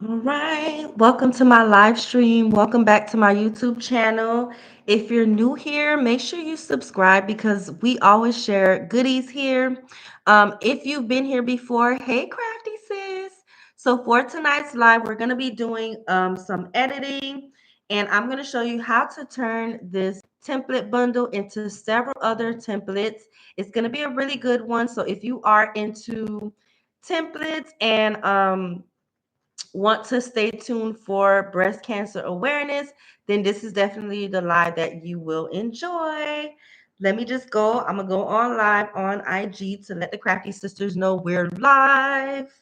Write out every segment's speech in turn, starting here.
All right, welcome to my live stream. Welcome back to my YouTube channel. If you're new here, make sure you subscribe because we always share goodies here. If you've been here before, hey, Crafty Sis. So for tonight's live, we're going to be doing some editing, and I'm going to show you how to turn this template bundle into several other templates. It's going to be a really good one. So if you are into templates and want to stay tuned for breast cancer awareness, then this is definitely the live that you will enjoy. Let me just go. I'm going to go on live on IG to let the Crafty Sisters know we're live.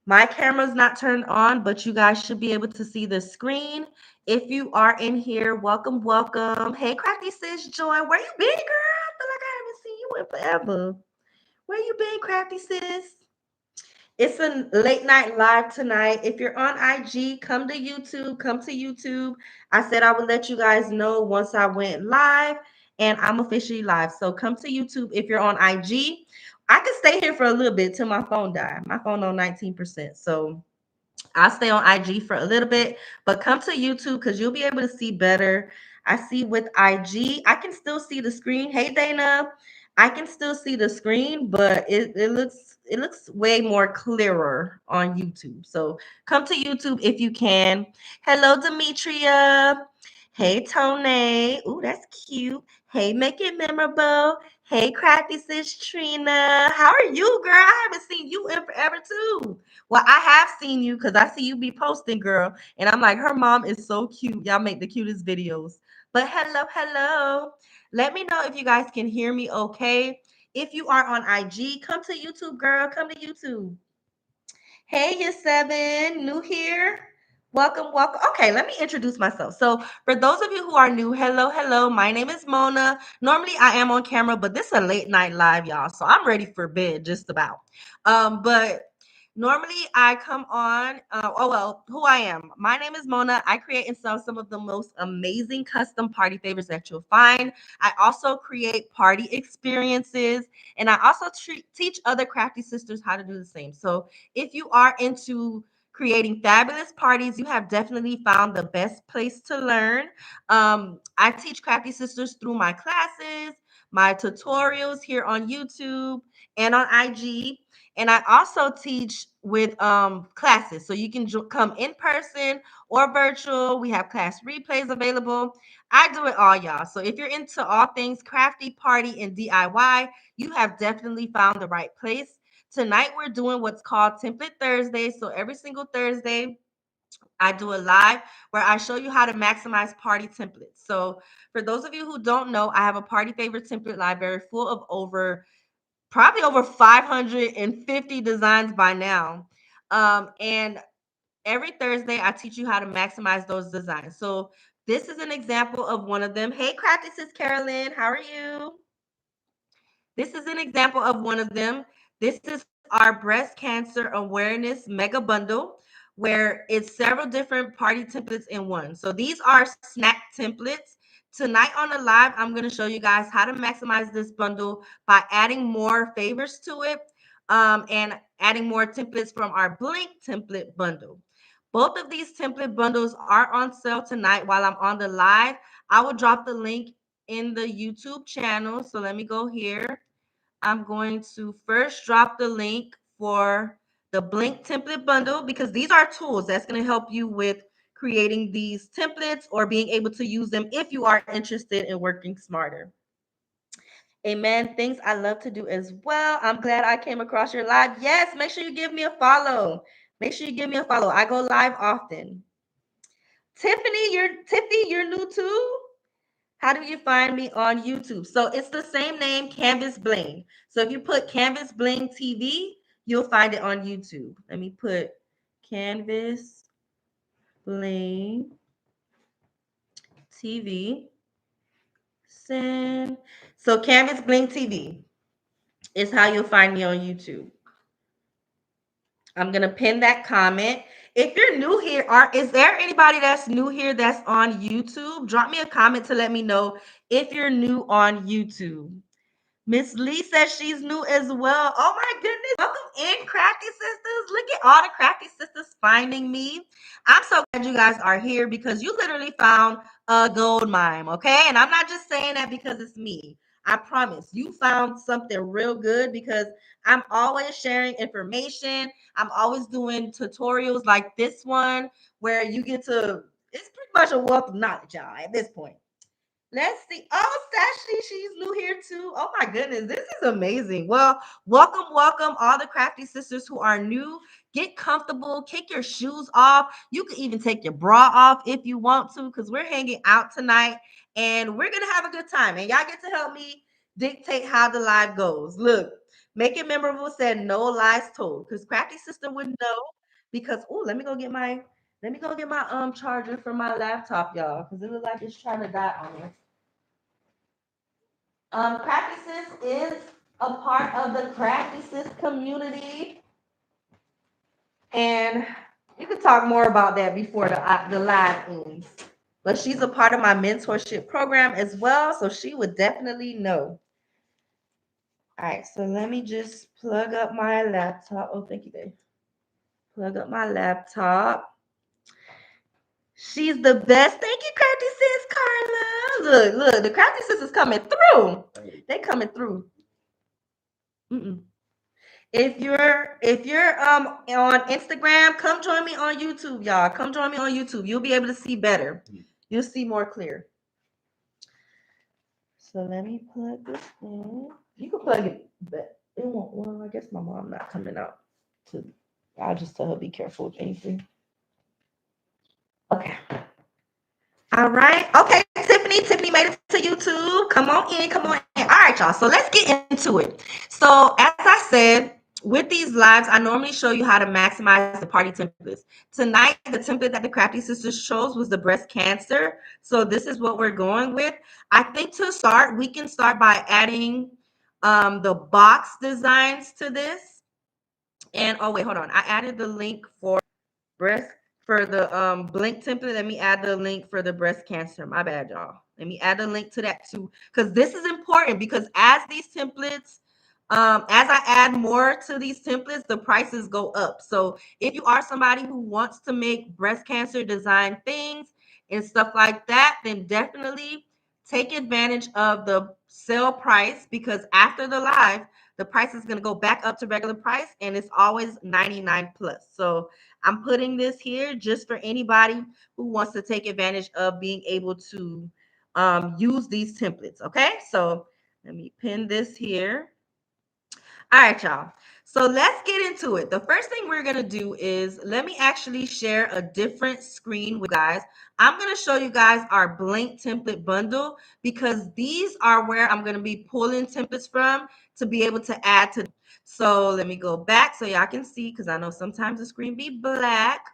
My camera's not turned on, but you guys should be able to see the screen. If you are in here, welcome, welcome. Hey, Crafty Sis Joy, where you been, girl? I feel like I haven't seen you in forever. Where you been, Crafty Sis? It's a late night live tonight. If you're on IG, come to YouTube. Come to YouTube. I said I would let you guys know once I went live, and I'm officially live. So come to YouTube if you're on IG. I can stay here for a little bit till my phone dies. My phone on 19%. So I'll stay on IG for a little bit, but come to YouTube because you'll be able to see better. I see with IG, I can still see the screen. Hey Dana, I can still see the screen, but it looks way more clearer on YouTube. So come to YouTube if you can. Hello, Demetria. Hey Tone. Ooh, that's cute. Hey, make it memorable. Hey, Crafty Sis Trina. How are you, girl? I haven't seen you in forever too. Well, I have seen you because I see you be posting, girl. And I'm like, her mom is so cute. Y'all make the cutest videos. But hello, hello. Let me know if you guys can hear me okay. If you are on IG, come to YouTube, girl. Come to YouTube. Hey, you seven, new here. Welcome, welcome. Okay, let me introduce myself. So, for those of you who are new, hello, hello. My name is Mona. Normally, I am on camera, but this is a late night live, y'all. So, I'm ready for bed just about. But normally I come on. Oh well, who I am. My name is Mona. I create and sell some of the most amazing custom party favors that you'll find. I also create party experiences, and I also teach other crafty sisters how to do the same. So if you are into creating fabulous parties, you have definitely found the best place to learn. I teach crafty sisters through my classes, my tutorials here on YouTube and on IG. And I also teach with classes. So you can come in person or virtual. We have class replays available. I do it all, y'all. So if you're into all things crafty, party, and DIY, you have definitely found the right place. Tonight we're doing what's called Template Thursday. So every single Thursday, I do a live where I show you how to maximize party templates. So for those of you who don't know, I have a party favorite template library full of probably over 550 designs by now. And every Thursday, I teach you how to maximize those designs. So this is an example of one of them. Hey, Crafty Sis Carolyn, how are you? This is an example of one of them. This is our breast cancer awareness mega bundle where it's several different party templates in one. So these are snack templates. Tonight on the live, I'm going to show you guys how to maximize this bundle by adding more favors to it and adding more templates from our blank template bundle. Both of these template bundles are on sale tonight while I'm on the live. I will drop the link in the YouTube channel. So let me go here. I'm going to first drop the link for the Blink template bundle because these are tools that's going to help you with creating these templates or being able to use them if you are interested in working smarter. Amen. Things I love to do as well. I'm glad I came across your live. Yes, make sure you give me a follow. Make sure you give me a follow. I go live often. Tiffany, you're new too? How do you find me on YouTube? So it's the same name, Canvas Bling. So if you put Canvas Bling TV, you'll find it on YouTube. Let me put Canvas Bling TV. Send. So Canvas Bling TV is how you'll find me on YouTube. I'm gonna pin that comment. If you're new here, is there anybody that's new here that's on YouTube? Drop me a comment to let me know if you're new on YouTube. Miss Lee says she's new as well. Oh my goodness. Welcome in, Crafty Sisters. Look at all the Crafty Sisters finding me. I'm so glad you guys are here because you literally found a gold mine, okay? And I'm not just saying that because it's me. I promise you found something real good because I'm always sharing information. I'm always doing tutorials like this one where you get to, it's pretty much a wealth of knowledge, y'all, at this point. Let's see. Oh, Sashi, she's new here too. Oh my goodness, this is amazing. Well, welcome, all the crafty sisters who are new. Get comfortable, kick your shoes off. You can even take your bra off if you want to, because we're hanging out tonight and we're gonna have a good time. And y'all get to help me dictate how the live goes. Look, make it memorable said no lies told, because crafty sister would know. Because let me go get my charger for my laptop, y'all, because it looks like it's trying to die on me. Practices is a part of the Practices community, and you can talk more about that before the live ends. But she's a part of my mentorship program as well, so she would definitely know. All right, so let me just plug up my laptop. Oh, thank you, babe. Plug up my laptop. She's the best. Thank you, Crafty Sis Carla. Look, the Crafty Sis is coming through. They coming through. Mm-mm. If you're on Instagram, come join me on YouTube, y'all. Come join me on YouTube. You'll be able to see better. You'll see more clear. So let me plug this in. You can plug it, but it won't. Well, I guess my mom not coming out. To I'll just tell her be careful with anything. Okay. All right. Okay, Tiffany. Tiffany made it to YouTube. Come on in. Come on in. All right, y'all. So let's get into it. So as I said, with these lives, I normally show you how to maximize the party templates. Tonight, the template that the Crafty Sisters chose was the breast cancer. So this is what we're going with. I think to start, we can start by adding the box designs to this. And oh wait, hold on. I added the link for breast for the blink template. Let me add the link for the breast cancer. My bad, y'all. Let me add a link to that too, because this is important. Because as these templates, as I add more to these templates, the prices go up. So if you are somebody who wants to make breast cancer design things and stuff like that, then definitely take advantage of the sale price, because after the live, the price is going to go back up to regular price, and it's always 99 plus. So I'm putting this here just for anybody who wants to take advantage of being able to use these templates. Okay, so let me pin this here. All right, y'all. So let's get into it. The first thing we're going to do is let me actually share a different screen with guys. I'm going to show you guys our blank template bundle, because these are where I'm going to be pulling templates from to be able to add to. So let me go back so y'all can see, because I know sometimes the screen be black.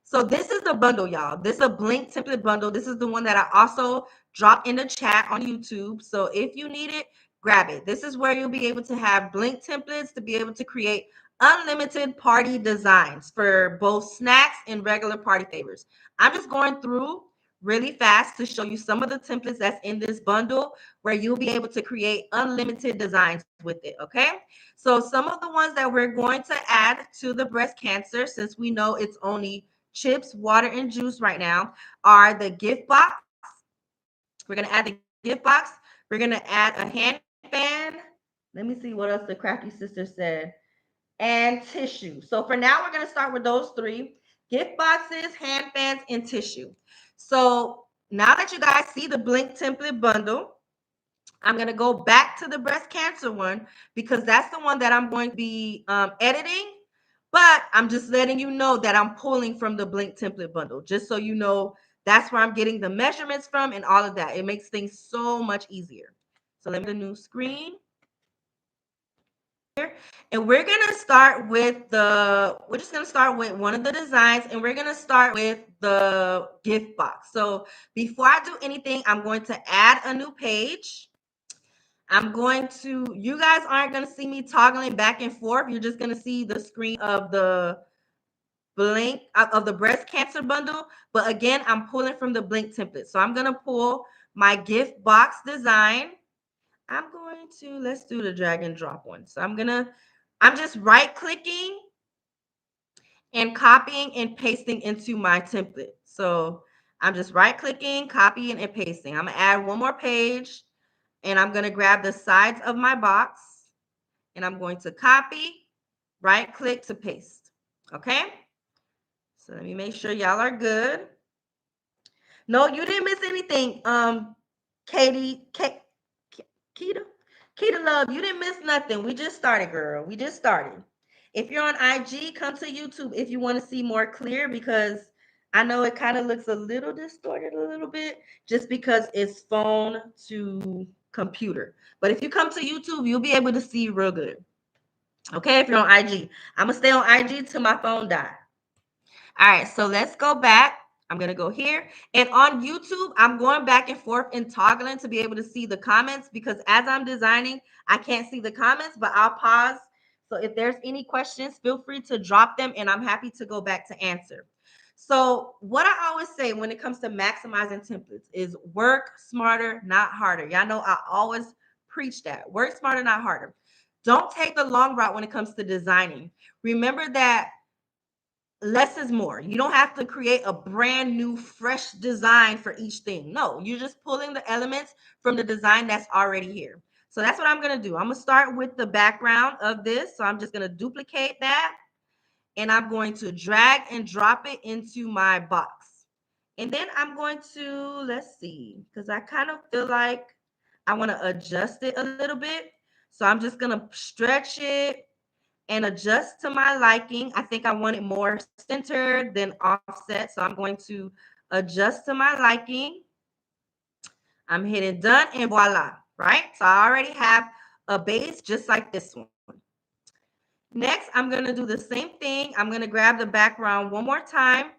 So this is the bundle, y'all. This is a blank template bundle. This is the one that I also dropped in the chat on YouTube. So if you need it, grab it. This is where you'll be able to have blank templates to be able to create unlimited party designs for both snacks and regular party favors. I'm just going through really fast to show you some of the templates that's in this bundle where you'll be able to create unlimited designs with it, okay? So some of the ones that we're going to add to the breast cancer, since we know it's only chips, water, and juice right now, are the gift box. We're going to add the gift box. We're going to add a hand fan. Let me see what else the Crafty Sister said. And tissue. So for now, we're going to start with those three: gift boxes, hand fans, and tissue. So now that you guys see the Blink template bundle, I'm going to go back to the breast cancer one, because that's the one that I'm going to be editing. But I'm just letting you know that I'm pulling from the Blink template bundle, just so you know that's where I'm getting the measurements from and all of that. It makes things so much easier. So let me the new screen here. And we're going to start with we're just going to start with one of the designs, and we're going to start with the gift box. So before I do anything, I'm going to add a new page. You guys aren't going to see me toggling back and forth. You're just going to see the screen of the Blink of the breast cancer bundle. But again, I'm pulling from the Blink template. So I'm going to pull my gift box design. I'm going to, let's do the drag and drop one. So I'm just right clicking and copying and pasting into my template. So I'm just right clicking, copying and pasting. I'm gonna add one more page and I'm gonna grab the sides of my box and I'm going to copy, right click to paste. Okay. So let me make sure y'all are good. No, you didn't miss anything. Katie, Keita, Keita Love, you didn't miss nothing. We just started, girl. We just started. If you're on IG, come to YouTube if you want to see more clear because I know it kind of looks a little distorted a little bit just because it's phone to computer. But if you come to YouTube, you'll be able to see real good. Okay, if you're on IG. I'm gonna stay on IG till my phone dies. All right, so let's go back. I'm going to go here. And on YouTube, I'm going back and forth and toggling to be able to see the comments because as I'm designing, I can't see the comments, but I'll pause. So if there's any questions, feel free to drop them and I'm happy to go back to answer. So what I always say when it comes to maximizing templates is work smarter, not harder. Y'all know I always preach that. Work smarter, not harder. Don't take the long route when it comes to designing. Remember that less is more. You don't have to create a brand new, fresh design for each thing. No, you're just pulling the elements from the design that's already here. So that's what I'm going to do. I'm going to start with the background of this. So I'm just going to duplicate that and I'm going to drag and drop it into my box. And then I'm going to, let's see, because I kind of feel like I want to adjust it a little bit. So I'm just going to stretch it and adjust to my liking. I think I want it more centered than offset. So I'm going to adjust to my liking. I'm hitting done and voila, right? So I already have a base just like this one. Next, I'm going to do the same thing. I'm going to grab the background one more time,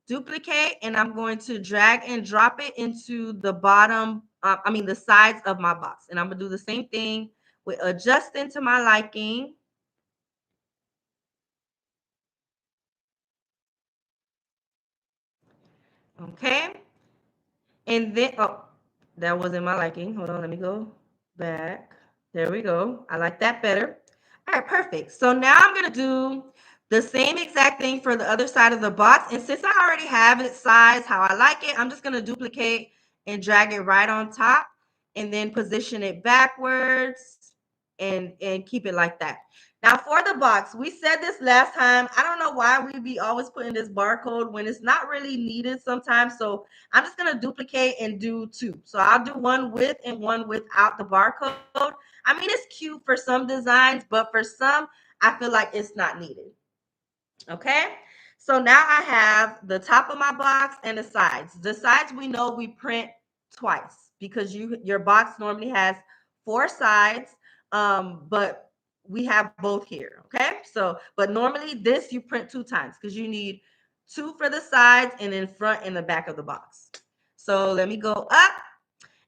duplicate, and I'm going to drag and drop it into the bottom, the sides of my box. And I'm going to do the same thing with adjusting to my liking. Okay. And then, oh, that wasn't my liking. Hold on, let me go back. There we go. I like that better. All right, perfect. So now I'm going to do the same exact thing for the other side of the box. And since I already have it sized how I like it, I'm just going to duplicate and drag it right on top and then position it backwards and keep it like that. Now for the box, we said this last time. I don't know why we be always putting this barcode when it's not really needed sometimes. So I'm just going to duplicate and do two. So I'll do one with and one without the barcode. I mean, it's cute for some designs, but for some, I feel like it's not needed. Okay. So now I have the top of my box and the sides. The sides we know we print twice because your box normally has four sides, but we have both here. Okay. So, but normally this you print two times because you need two for the sides and then front and the back of the box. So let me go up.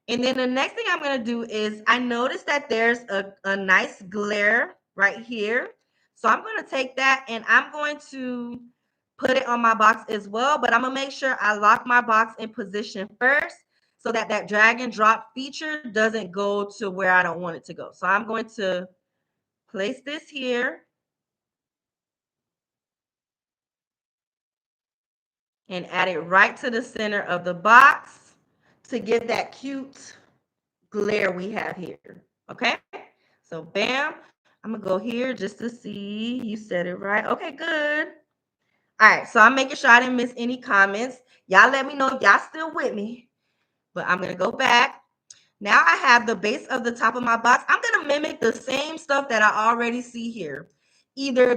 And then the next thing I'm going to do is I noticed that there's a nice glare right here. So I'm going to take that and I'm going to put it on my box as well. But I'm going to make sure I lock my box in position first so that that drag and drop feature doesn't go to where I don't want it to go. So I'm going to place this here and add it right to the center of the box to give that cute glare we have here. Okay. So bam, I'm gonna go here just to see you said it right. Okay, good. All right, so I'm making sure I didn't miss any comments. Y'all let me know if y'all still with me. But I'm gonna go back. Now I have the base of the top of my box. I'm gonna mimic the same stuff that I already see here. Either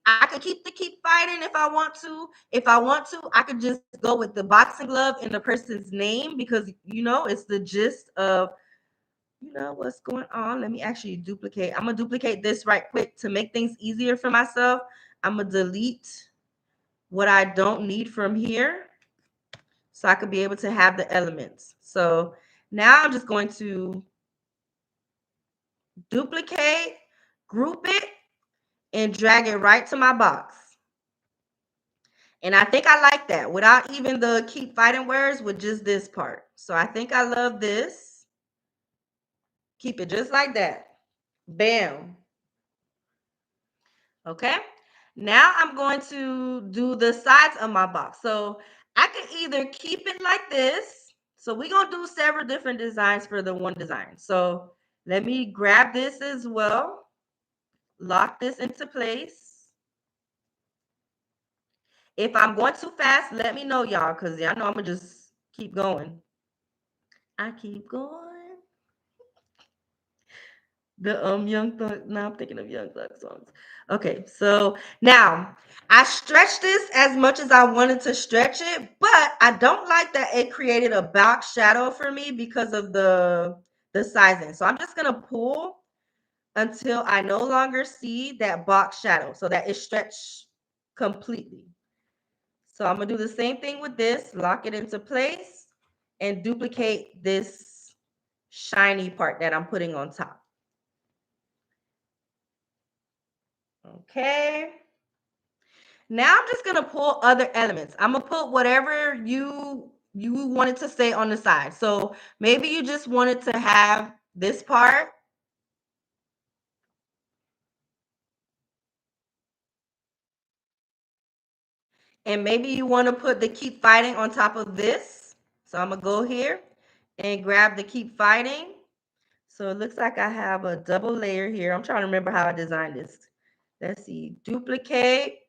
I could keep the keep fighting if I want to. If I want to, I could just go with the boxing glove and the person's name because it's the gist of what's going on. Let me actually duplicate. I'm gonna duplicate this right quick to make things easier for myself. I'm gonna delete what I don't need from here so I could be able to have the elements. So now I'm just going to duplicate, group it, and drag it right to my box. And I think I like that without even the keep fighting words with just this part. So I think I love this. Keep it just like that. Bam. Okay. Now I'm going to do the sides of my box. So I can either keep it like this. So we're going to do several different designs for the one design. So let me grab this as well. Lock this into place. If I'm going too fast, let me know, y'all, because y'all know I'm going to just keep going. I keep going. The Young Thug. Now I'm thinking of Young Thug songs. Okay, so now I stretched this as much as I wanted to stretch it, but I don't like that it created a box shadow for me because of the sizing. So I'm just gonna pull until I no longer see that box shadow, so that it stretched completely. So I'm gonna do the same thing with this, lock it into place, and duplicate this shiny part that I'm putting on top. Okay. Now I'm just gonna pull other elements. I'm gonna put whatever you wanted to say on the side. So maybe you just wanted to have this part, and maybe you want to put the keep fighting on top of this. So I'm gonna go here and grab the keep fighting. So it looks like I have a double layer here. I'm trying to remember how I designed this. Let's see, duplicate.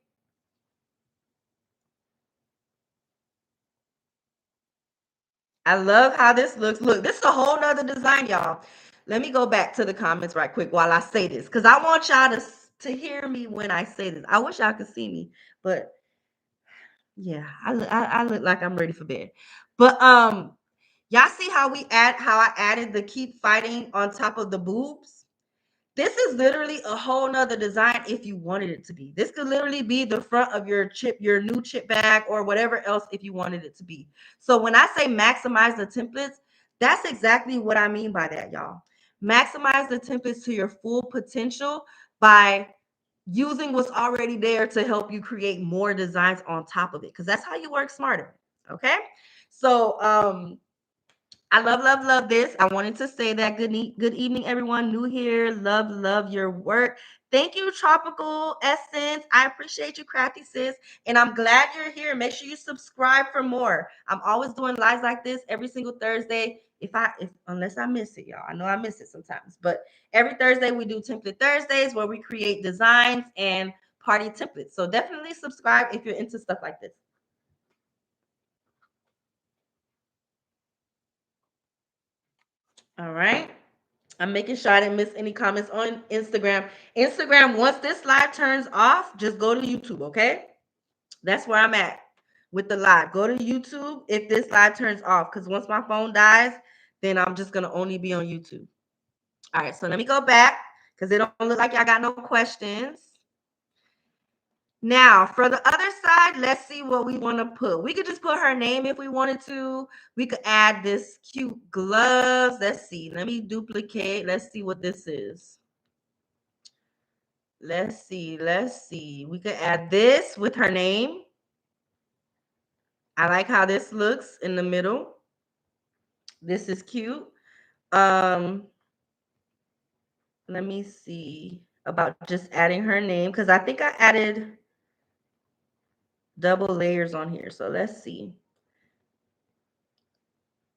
I love how this looks. Look, this is a whole nother design, y'all. Let me go back to the comments right quick while I say this, because I want y'all to hear me when I say this. I wish y'all could see me, but yeah, I look like I'm ready for bed. But y'all see how I added the keep fighting on top of the boobs? This is literally a whole nother design if you wanted it to be. This could literally be the front of your new chip bag or whatever else if you wanted it to be. So when I say maximize the templates, that's exactly what I mean by that, y'all. Maximize the templates to your full potential by using what's already there to help you create more designs on top of it, because that's how you work smarter. Okay. So I love this. I wanted to say that good evening, everyone new here. Love your work. Thank you, Tropical Essence. I appreciate you, Crafty Sis. And I'm glad you're here. Make sure you subscribe for more. I'm always doing lives like this every single Thursday. If unless I miss it, y'all. I know I miss it sometimes. But every Thursday we do Template Thursdays where we create designs and party templates. So definitely subscribe if you're into stuff like this. All right. I'm making sure I didn't miss any comments on Instagram. Instagram, once this live turns off, just go to YouTube, okay? That's where I'm at with the live. Go to YouTube if this live turns off, because once my phone dies, then I'm just going to only be on YouTube. All right, so let me go back because it don't look like y'all got no questions. Now, for the other side, let's see what we want to put. We could just put her name if we wanted to. We could add this cute gloves. Let's see. Let me duplicate. Let's see what this is. Let's see. Let's see. We could add this with her name. I like how this looks in the middle. This is cute. Let me see about just adding her name because I think I added double layers on here. So let's see.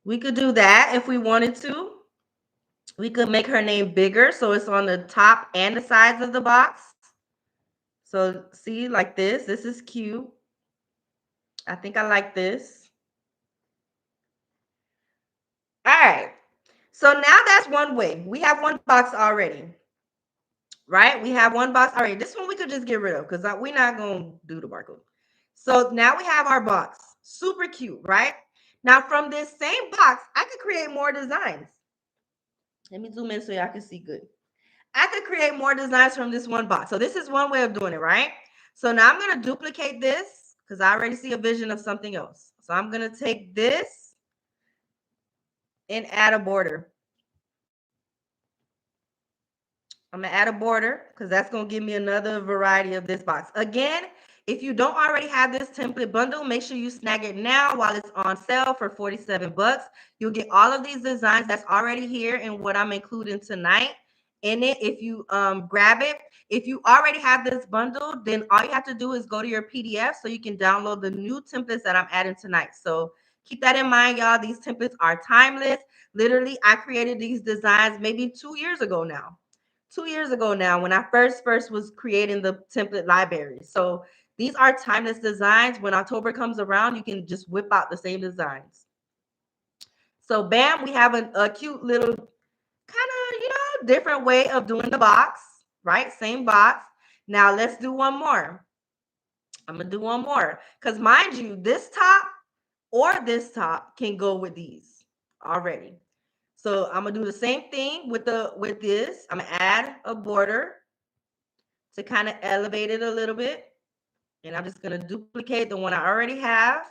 We could do that if we wanted to. We could make her name bigger so it's on the top and the sides of the box. So see, like this. This is cute. I think I like this. All right. So now that's one way. We have one box already, right? We have one box already. This one we could just get rid of because we're not going to do the barcode. So now we have our box. Super cute, right? Now from this same box, I could create more designs. Let me zoom in so y'all can see good. I could create more designs from this one box. So this is one way of doing it, right? So now I'm going to duplicate this because I already see a vision of something else. So I'm going to take this and add a border. I'm going to add a border because that's going to give me another variety of this box. Again, If you don't already have this template bundle, make sure you snag it now while it's on sale for 47 bucks. You'll get all of these designs that's already here and what I'm including tonight in it. If you grab it, if you already have this bundle, then all you have to do is go to your PDF so you can download the new templates that I'm adding tonight. So keep that in mind, y'all. These templates are timeless. Literally, I created these designs maybe 2 years ago now. 2 years ago now, when I first was creating the template library. So these are timeless designs. When October comes around, you can just whip out the same designs. So bam, we have a cute little kind of, different way of doing the box, right? Same box. Now let's do one more. I'm gonna do one more. Because mind you, this top or this top can go with these already. So I'm gonna do the same thing with this. I'm gonna add a border to kind of elevate it a little bit. And I'm just gonna duplicate the one I already have.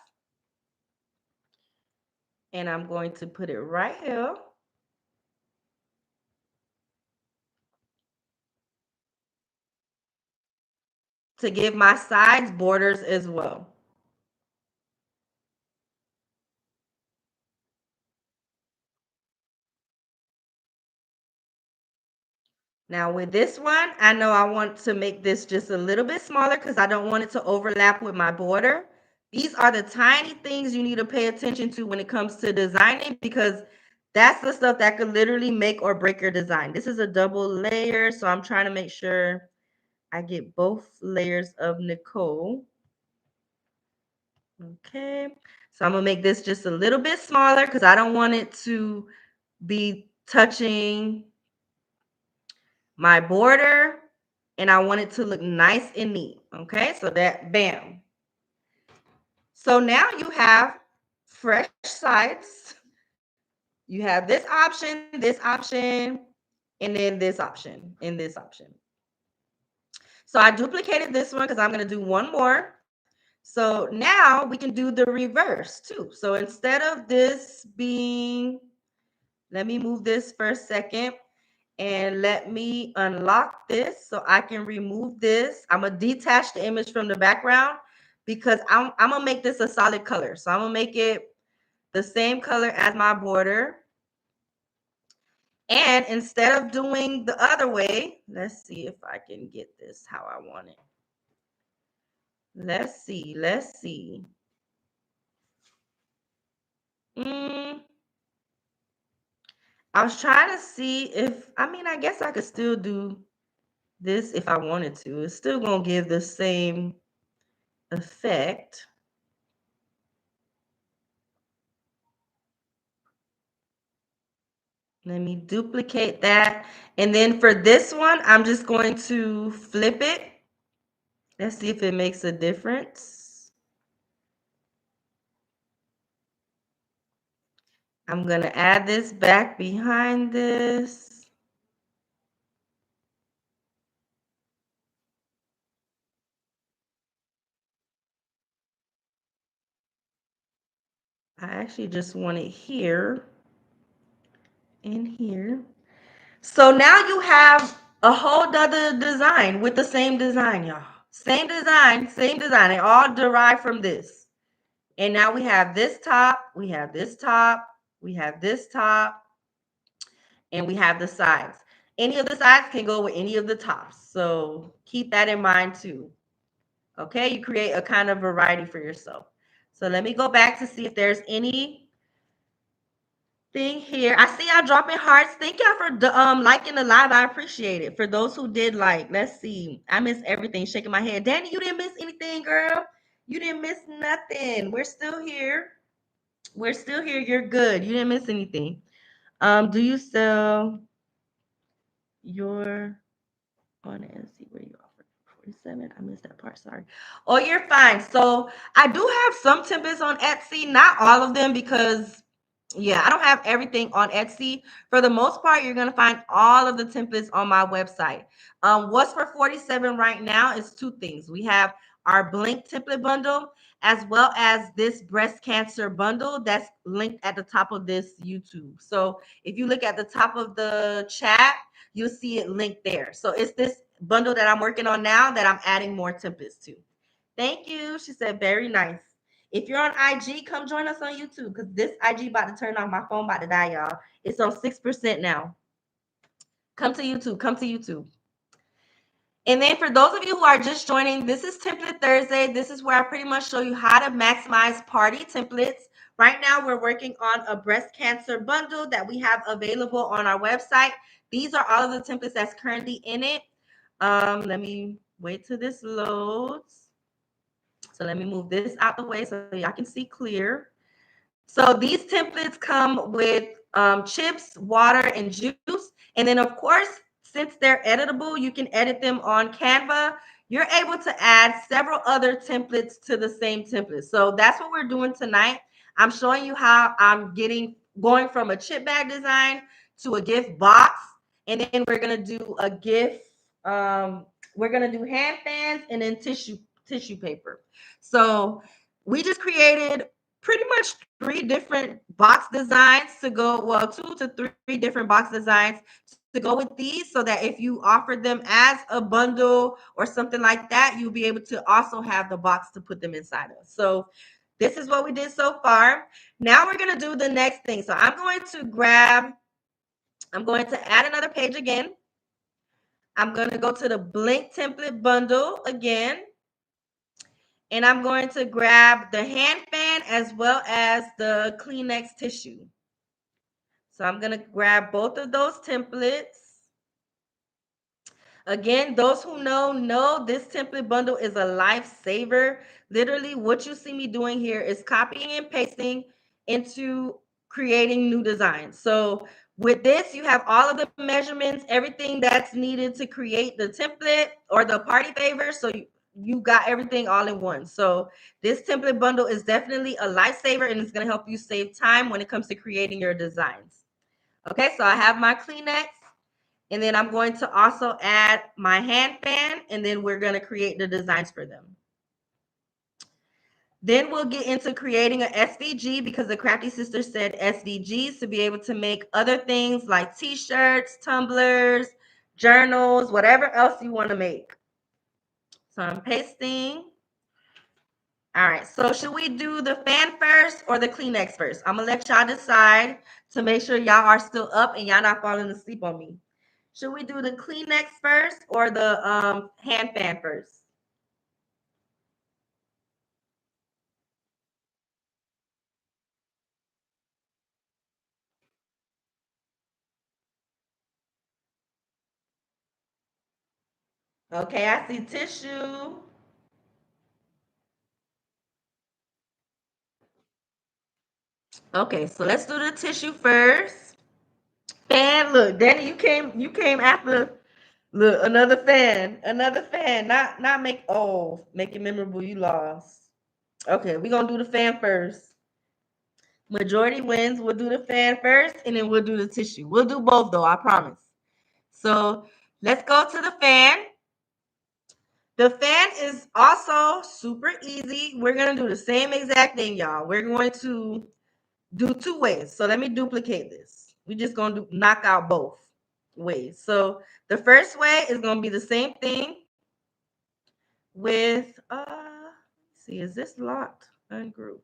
And I'm going to put it right here. To give my sides borders as well. Now with this one, I know I want to make this just a little bit smaller because I don't want it to overlap with my border. These are the tiny things you need to pay attention to when it comes to designing, because that's the stuff that could literally make or break your design. This is a double layer, so I'm trying to make sure I get both layers of Nicole. Okay, so I'm gonna make this just a little bit smaller because I don't want it to be touching my border, and I want it to look nice and neat. Okay, so that, bam. So now you have fresh sides. You have this option, and then this option, and this option. So I duplicated this one because I'm gonna do one more. So now we can do the reverse too. So instead of this being, let me move this for a second and let me unlock this so I can remove this. I'm gonna detach the image from the background because I'm gonna make this a solid color. So I'm gonna make it the same color as my border. And instead of doing the other way, let's see if I can get this how I want it. Let's see. Mm, I was trying to see if, I guess I could still do this if I wanted to. It's still gonna give the same effect. Let me duplicate that. And then for this one, I'm just going to flip it. Let's see if it makes a difference. I'm gonna add this back behind this. I actually just want it here and here. So now you have a whole other design with the same design, y'all. Same design, same design. They all derive from this. And now we have this top, we have this top, we have this top, and we have the sides. Any of the sides can go with any of the tops. So keep that in mind too. Okay, you create a kind of variety for yourself. So let me go back to see if there's any thing here. I see y'all dropping hearts. Thank y'all for liking the live. I appreciate it. For those who did like, let's see. I missed everything. Shaking my head. Danny, you didn't miss anything, girl. You didn't miss nothing. We're still here. We're still here. You're good. You didn't miss anything. Do you sell your on Etsy? Where you offer 47? I missed that part. Sorry. Oh, you're fine. So I do have some templates on Etsy, not all of them, because yeah, I don't have everything on Etsy. For the most part, you're gonna find all of the templates on my website. What's for 47 right now is two things. We have our blank template bundle, as well as this breast cancer bundle that's linked at the top of this YouTube. So if you look at the top of the chat, you'll see it linked there. So it's this bundle that I'm working on now that I'm adding more templates to. Thank you. She said, very nice. If you're on IG, come join us on YouTube because this IG about to turn off. My phone about to die, y'all. It's on 6% now. Come to YouTube. Come to YouTube. And then for those of you who are just joining, this is Template Thursday. This is where I pretty much show you how to maximize party templates. Right now, we're working on a breast cancer bundle that we have available on our website. These are all of the templates that's currently in it. Let me wait till this loads. So let me move this out the way so y'all can see clear. So these templates come with chips, water, and juice. And then, of course, since they're editable, you can edit them on Canva. You're able to add several other templates to the same template. So that's what we're doing tonight. I'm showing you how I'm going from a chip bag design to a gift box. And then we're going to do a gift. We're going to do hand fans and then tissue paper. So we just created pretty much 3 different box designs to go, well, 2 to 3 different box designs to go with these so that if you offer them as a bundle or something like that, you'll be able to also have the box to put them inside of. So this is what we did so far. Now we're going to do the next thing. So I'm going to add another page again. I'm going to go to the blank template bundle again. And I'm going to grab the hand fan as well as the Kleenex tissue. So I'm going to grab both of those templates. Again, those who know this template bundle is a lifesaver. Literally, what you see me doing here is copying and pasting into creating new designs. So with this, you have all of the measurements, everything that's needed to create the template or the party favor. So you got everything all in one. So this template bundle is definitely a lifesaver and it's going to help you save time when it comes to creating your designs. Okay, so I have my Kleenex. And then I'm going to also add my hand fan, and then we're going to create the designs for them. Then we'll get into creating an SVG because the Crafty Sister said SVGs to be able to make other things like t-shirts, tumblers, journals, whatever else you want to make. So I'm pasting. All right, so should we do the fan first or the Kleenex first? I'm going to let y'all decide to make sure y'all are still up and y'all not falling asleep on me. Should we do the Kleenex first or the hand fan first? Okay, I see tissue. Okay, so let's do the tissue first. Fan, look, Danny, you came after look another fan, not make it memorable. You lost. Okay, we're gonna do the fan first. Majority wins. We'll do the fan first, and then we'll do the tissue. We'll do both though, I promise. So let's go to the fan. The fan is also super easy. We're going to do the same exact thing, y'all. We're going to do 2 ways. So let me duplicate this. We're just going to knock out both ways. So the first way is going to be the same thing with, see, is this locked? Ungroup.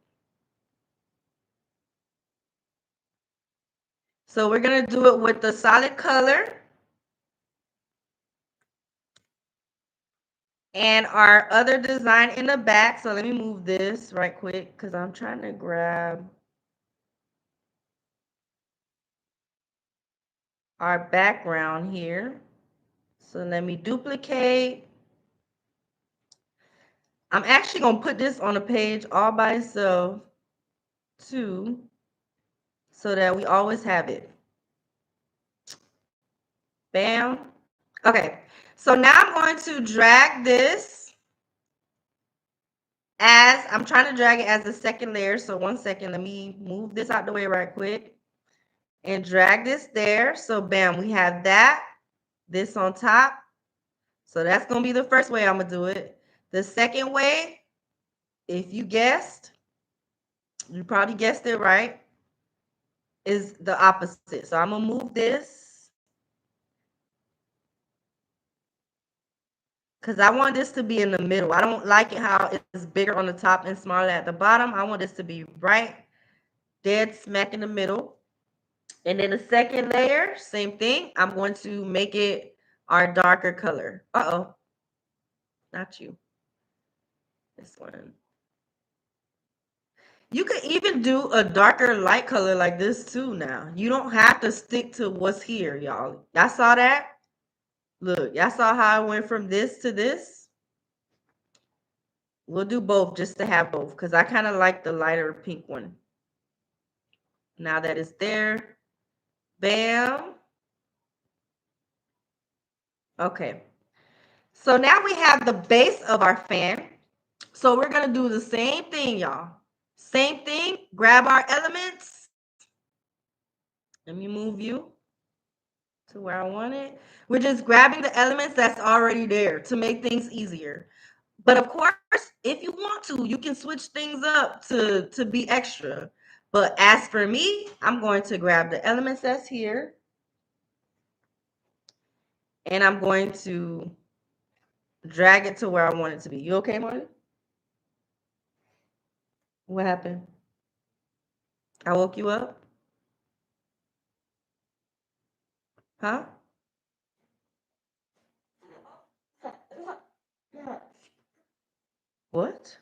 So we're going to do it with the solid color. And our other design in the back. So let me move this right quick because I'm trying to grab our background here. So let me duplicate. I'm actually going to put this on a page all by itself too, so that we always have it. Bam. Okay, so now I'm going to drag this as, I'm trying to drag it as the second layer. So 1 second, let me move this out the way right quick and drag this there. So bam, we have that, this on top. So that's going to be the first way I'm going to do it. The second way, if you guessed, you probably guessed it right, is the opposite. So I'm going to move this. because I want this to be in the middle. I don't like it how it's bigger on the top and smaller at the bottom. I want this to be right dead smack in the middle. And then the second layer, same thing. I'm going to make it our darker color. Uh-oh, not you. This one. You could even do a darker light color like this too now. You don't have to stick to what's here, y'all. Y'all saw that? Look, y'all saw how I went from this to this? We'll do both just to have both because I kind of like the lighter pink one. Now that it's there, bam. Okay. So now we have the base of our fan. So we're going to do the same thing, y'all. Same thing. Grab our elements. Let me move you to where I want it. We're just grabbing the elements that's already there to make things easier. But of course, if you want to, you can switch things up to be extra. But as for me, I'm going to grab the elements that's here. And I'm going to drag it to where I want it to be. You okay, Marty? What happened? I woke you up? Huh? What?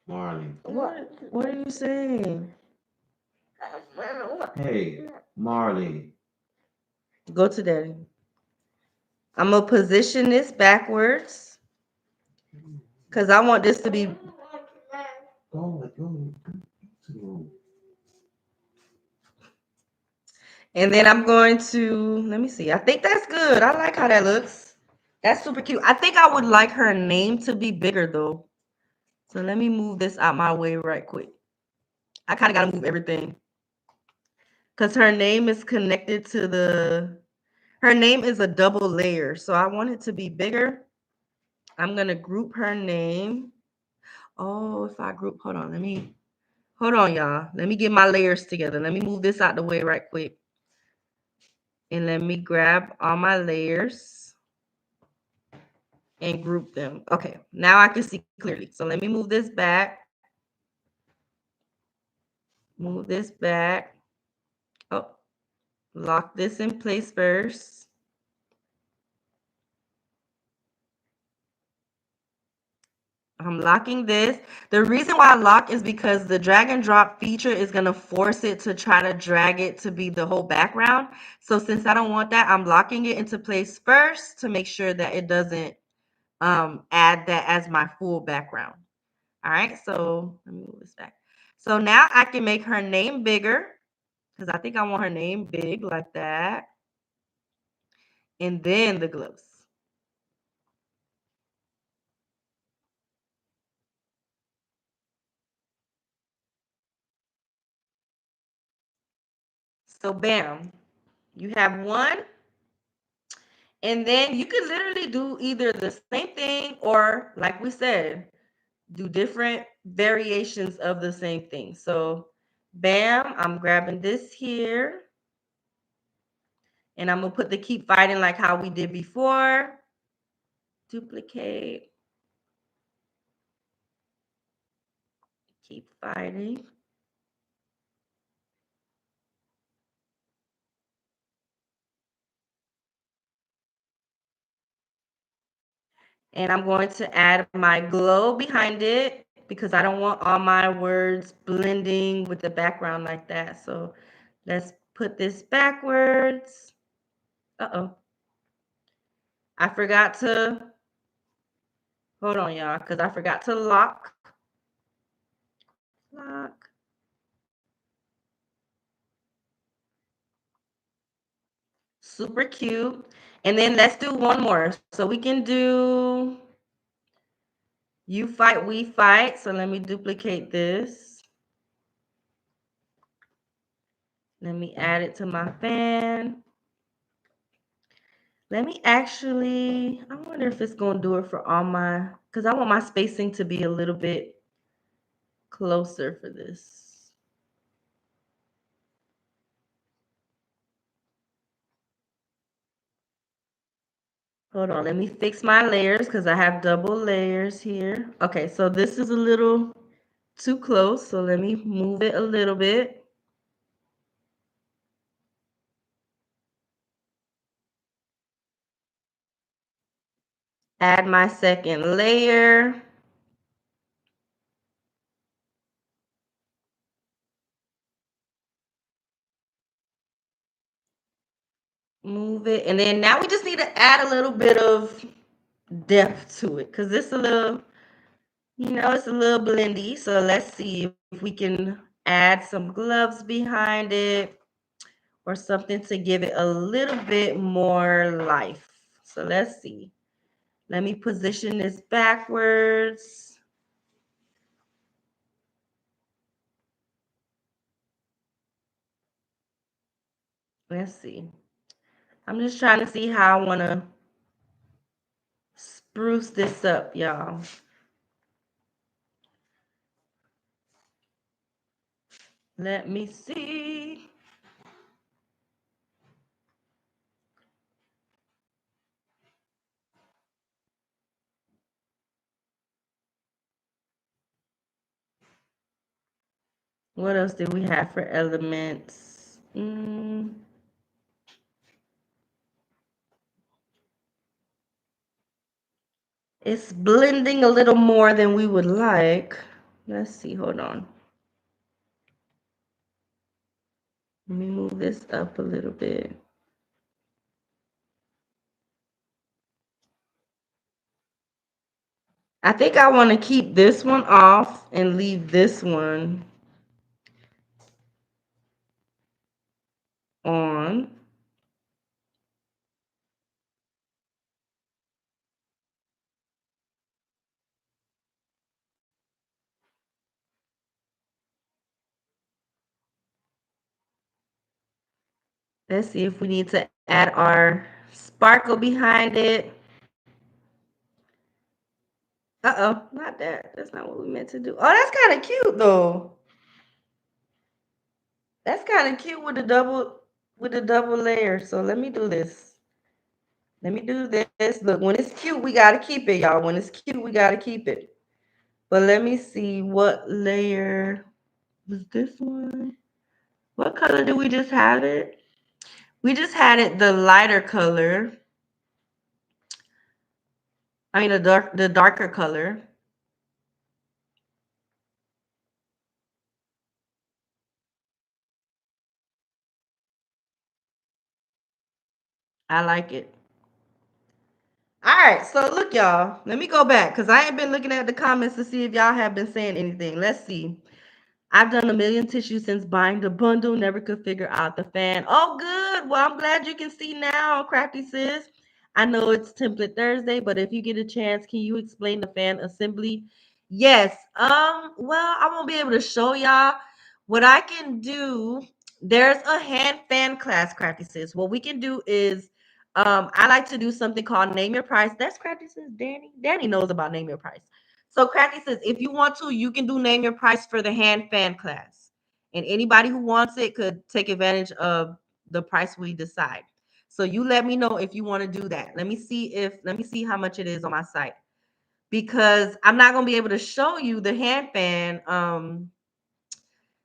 Marley. What are you saying? Hey, Marley. Go to daddy. I'm gonna position this backwards because I want this to be. Go to the room. And then I'm going to, let me see. I think that's good. I like how that looks. That's super cute. I think I would like her name to be bigger though. So let me move this out my way right quick. I kind of got to move everything because her name is connected to her name is a double layer. So I want it to be bigger. I'm going to group her name. Oh, if I group, hold on, y'all. Let me get my layers together. Let me move this out the way right quick. And let me grab all my layers and group them. Okay, now I can see clearly. So let me move this back. Move this back. Oh, lock this in place first. I'm locking this. The reason why I lock is because the drag and drop feature is going to force it to try to drag it to be the whole background. So since I don't want that, I'm locking it into place first to make sure that it doesn't add that as my full background. All right, so let me move this back. So now I can make her name bigger because I think I want her name big like that. And then the gloves. So bam, you have one. And then you can literally do either the same thing or, like we said, do different variations of the same thing. So bam, I'm grabbing this here. And I'm going to put the keep fighting like how we did before. Duplicate. Keep fighting. And I'm going to add my glow behind it because I don't want all my words blending with the background like that. So let's put this backwards. Uh-oh. I forgot to, hold on, y'all, because I forgot to lock. Lock. Super cute. And then let's do one more. So we can do you fight, we fight. So let me duplicate this. Let me add it to my fan. Let me actually, I wonder if it's going to do it for all my, because I want my spacing to be a little bit closer for this. Hold on, let me fix my layers because I have double layers here. Okay, so this is a little too close, so let me move it a little bit. Add my second layer. Move it, and then now we just need to add a little bit of depth to it because it's a little, it's a little blendy. So let's see if we can add some gloves behind it or something to give it a little bit more life. So let's see. Let me position this backwards. Let's see. I'm just trying to see how I want to spruce this up, y'all. Let me see. What else do we have for elements? It's blending a little more than we would like. Let's see, hold on. Let me move this up a little bit. I think I want to keep this one off and leave this one on. Let's see if we need to add our sparkle behind it. Uh-oh, not that. That's not what we meant to do. Oh, that's kind of cute though. That's kind of cute with the double layer. So let me do this. Let me do this. Look, when it's cute, we gotta keep it, y'all. When it's cute, we gotta keep it. But let me see what layer was this one. What color did we just have it? We just had it the lighter color. I mean the darker color. I like it. All right, so look, y'all. Let me go back because I ain't been looking at the comments to see if y'all have been saying anything. Let's see. I've done a million tissues since buying the bundle. Never could figure out the fan. Oh, good. Well, I'm glad you can see now, Crafty Sis. I know it's Template Thursday, but if you get a chance, can you explain the fan assembly? Yes. Well, I won't be able to show y'all. What I can do, there's a hand fan class, Crafty Sis. What we can do is I like to do something called Name Your Price. That's Crafty Sis, Danny. Danny knows about Name Your Price. So Crafty says, if you want to, you can do Name Your Price for the hand fan class. And anybody who wants it could take advantage of the price we decide. So you let me know if you want to do that. Let me see how much it is on my site. Because I'm not gonna be able to show you the hand fan.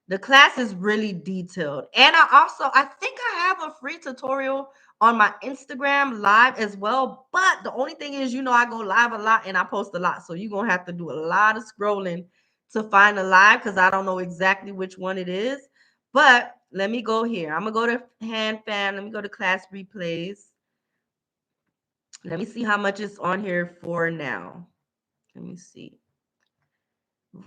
The class is really detailed. And I think I have a free tutorial on my Instagram live as well. But the only thing is, I go live a lot and I post a lot. So you're going to have to do a lot of scrolling to find a live because I don't know exactly which one it is. But let me go here. I'm going to go to hand fan. Let me go to class replays. Let me see how much it's on here for now. Let me see.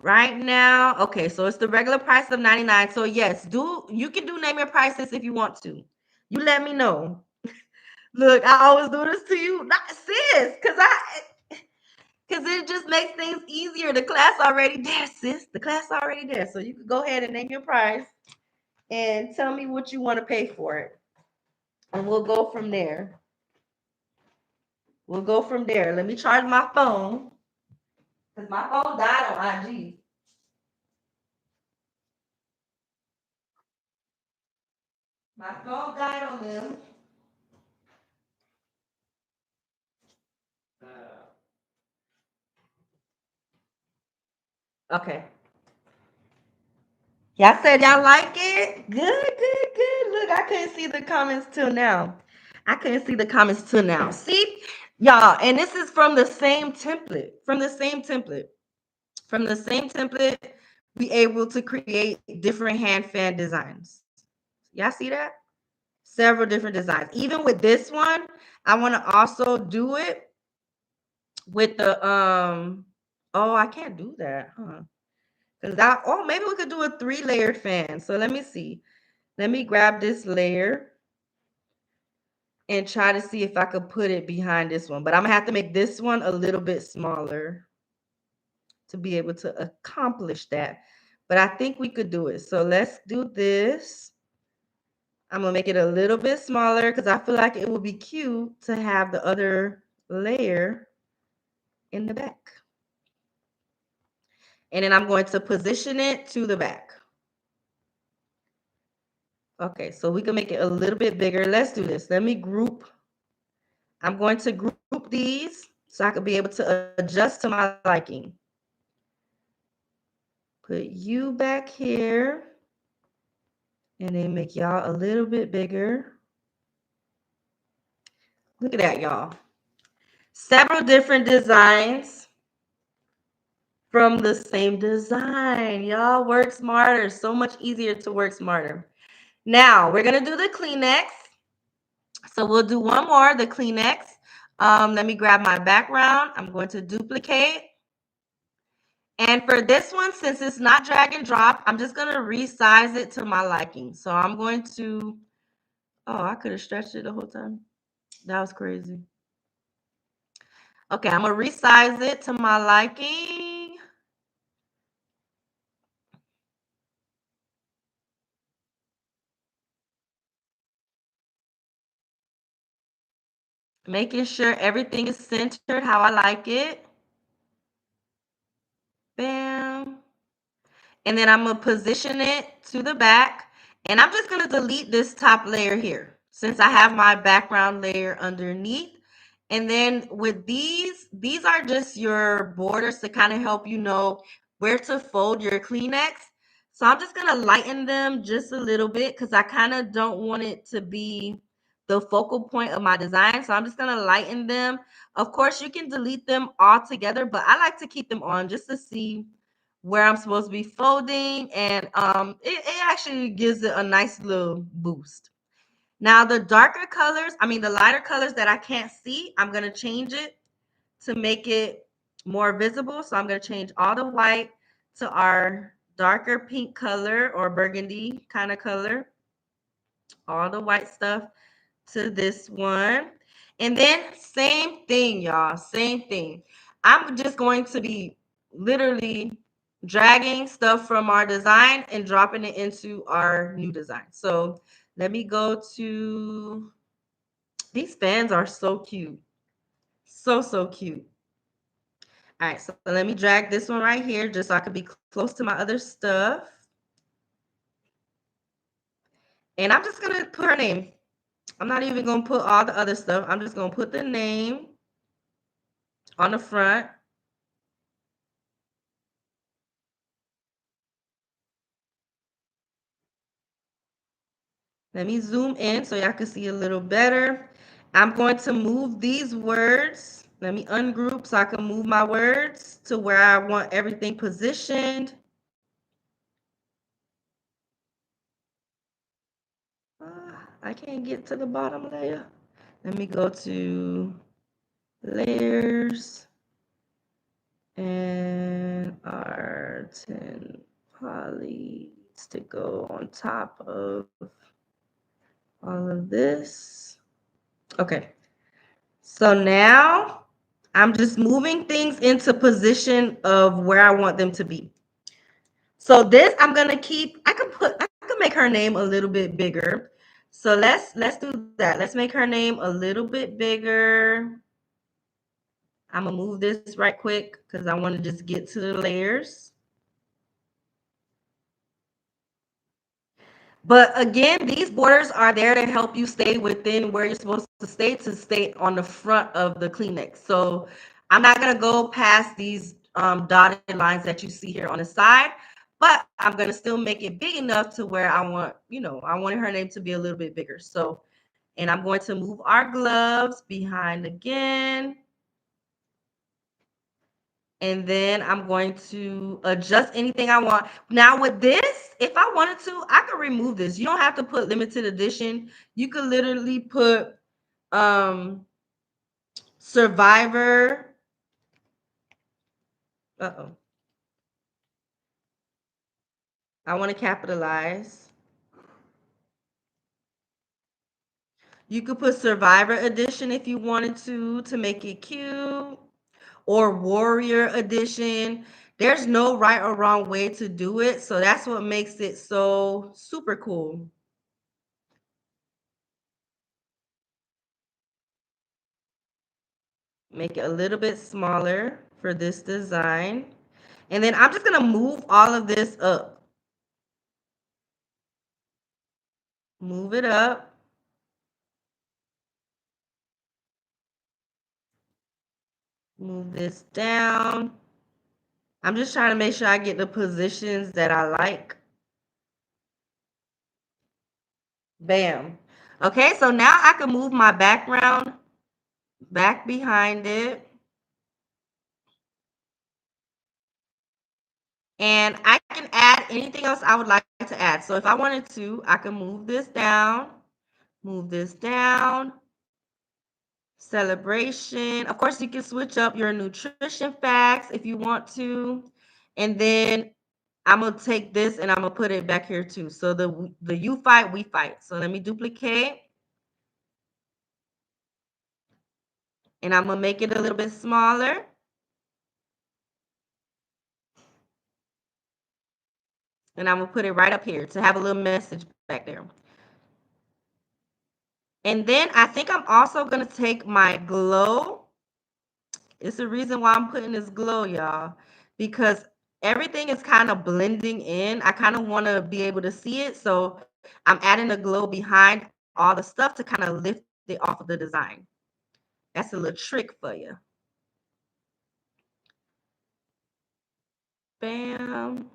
Right now, okay, so it's the regular price of 99. So yes, you can do Name Your Prices if you want to. You let me know. Look, I always do this to you, not sis, because it just makes things easier. The class already there, sis. The class already there. So you can go ahead and name your price and tell me what you want to pay for it. And we'll go from there. We'll go from there. Let me charge my phone. Because my phone died on IG. My phone died on them. Okay. Y'all said y'all like it? Good, good, good. Look, I couldn't see the comments till now. I couldn't see the comments till now. See, y'all, and this is from the same template. From the same template. From the same template, we able to create different hand fan designs. Y'all see that? Several different designs. Even with this one, I want to also do it with the oh, I can't do that, huh? Because oh, maybe we could do a 3-layered fan. So let me see. Let me grab this layer and try to see if I could put it behind this one. But I'm gonna have to make this one a little bit smaller to be able to accomplish that. But I think we could do it. So let's do this. I'm gonna make it a little bit smaller because I feel like it would be cute to have the other layer in the back. And then I'm going to position it to the back. Okay, so we can make it a little bit bigger. Let's do this. Let me group. I'm going to group these so I can be able to adjust to my liking. Put you back here and then make y'all a little bit bigger. Look at that, y'all. Several different designs from the same design. Y'all work smarter. So much easier to work smarter. Now, we're going to do the Kleenex. So we'll do one more, the Kleenex. Let me grab my background. I'm going to duplicate. And for this one, since it's not drag and drop, I'm just going to resize it to my liking. So I'm going to, oh, I could have stretched it the whole time. That was crazy. Okay, I'm going to resize it to my liking. Making sure everything is centered how I like it. Bam. And then I'm going to position it to the back. And I'm just going to delete this top layer here since I have my background layer underneath. And then with these are just your borders to kind of help you know where to fold your Kleenex. So I'm just going to lighten them just a little bit because I kind of don't want it to be the focal point of my design. So I'm just going to lighten them. Of course, you can delete them all together, but I like to keep them on just to see where I'm supposed to be folding. And it actually gives it a nice little boost. Now the darker colors, the lighter colors that I can't see, I'm going to change it to make it more visible. So I'm going to change all the white to our darker pink color or burgundy kind of color. All the white stuff to this one. And then same thing, y'all, same thing. I'm just going to be literally dragging stuff from our design and dropping it into our new design. So let me go to, these fans are so cute. So, so cute. All right, so let me drag this one right here just so I can be close to my other stuff. And I'm just going to put her name. I'm not even going to put all the other stuff. I'm just going to put the name on the front. Let me zoom in so y'all can see a little better. I'm going to move these words. Let me ungroup so I can move my words to where I want everything positioned. I can't get to the bottom layer. Let me go to layers and our 10 polys to go on top of all of this. Okay, so now I'm just moving things into position of where I want them to be. So this I'm gonna keep. I can make her name a little bit bigger. So let's do that. Let's make her name a little bit bigger. I'm gonna move this right quick because I want to just get to the layers. But again, these borders are there to help you stay within where you're supposed to stay on the front of the Kleenex. So I'm not gonna go past these dotted lines that you see here on the side, but I'm gonna still make it big enough to where I want, I wanted her name to be a little bit bigger. So, and I'm going to move our gloves behind again. And then I'm going to adjust anything I want. Now with this, if I wanted to, I could remove this. You don't have to put limited edition. You could literally put um Survivor. Uh-oh. I want to capitalize. You could put Survivor edition if you wanted to make it cute, or Warrior edition. There's no right or wrong way to do it. So that's what makes it so super cool. Make it a little bit smaller for this design. And then I'm just going to move all of this up. Move it up. Move this down. I'm just trying to make sure I get the positions that I like. Bam. Okay, so now I can move my background back behind it. And I can add anything else I would like to add. So if I wanted to, I can move this down, celebration. Of course, you can switch up your nutrition facts if you want to. And then I'm going to take this and I'm going to put it back here too. So the you fight, we fight. So let me duplicate. And I'm going to make it a little bit smaller. And I'm going to put it right up here to have a little message back there. And then I think I'm also going to take my glow. It's the reason why I'm putting this glow, y'all, because everything is kind of blending in. I kind of want to be able to see it. So I'm adding the glow behind all the stuff to kind of lift it off of the design. That's a little trick for you. Bam,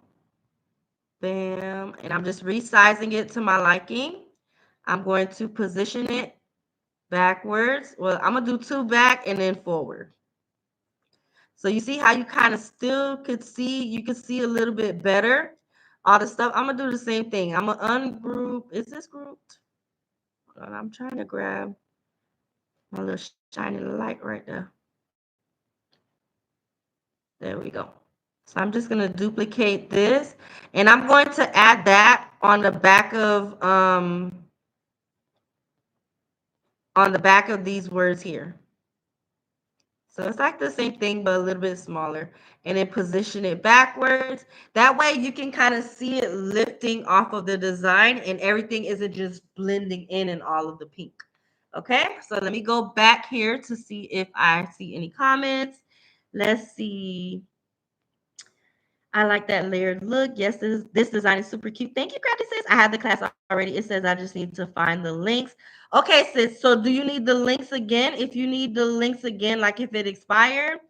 bam. And I'm just resizing it to my liking. I'm going to position it backwards. Well, I'm going to do 2 back and then forward. So you see how you kind of still could see, you can see a little bit better all the stuff. I'm going to do the same thing. I'm going to ungroup. Is this grouped? I'm trying to grab my little shiny light right there. There we go. So I'm just going to duplicate this and I'm going to add that on the back of these words here. So it's like the same thing, but a little bit smaller. And then position it backwards. That way you can kind of see it lifting off of the design and everything isn't just blending in all of the pink. Okay, so let me go back here to see if I see any comments. Let's see. I like that layered look. Yes, this design is super cute. Thank you, Crafty Sis. I have the class already. It says I just need to find the links. Okay, sis. So do you need the links again? If you need the links again, like if it expired,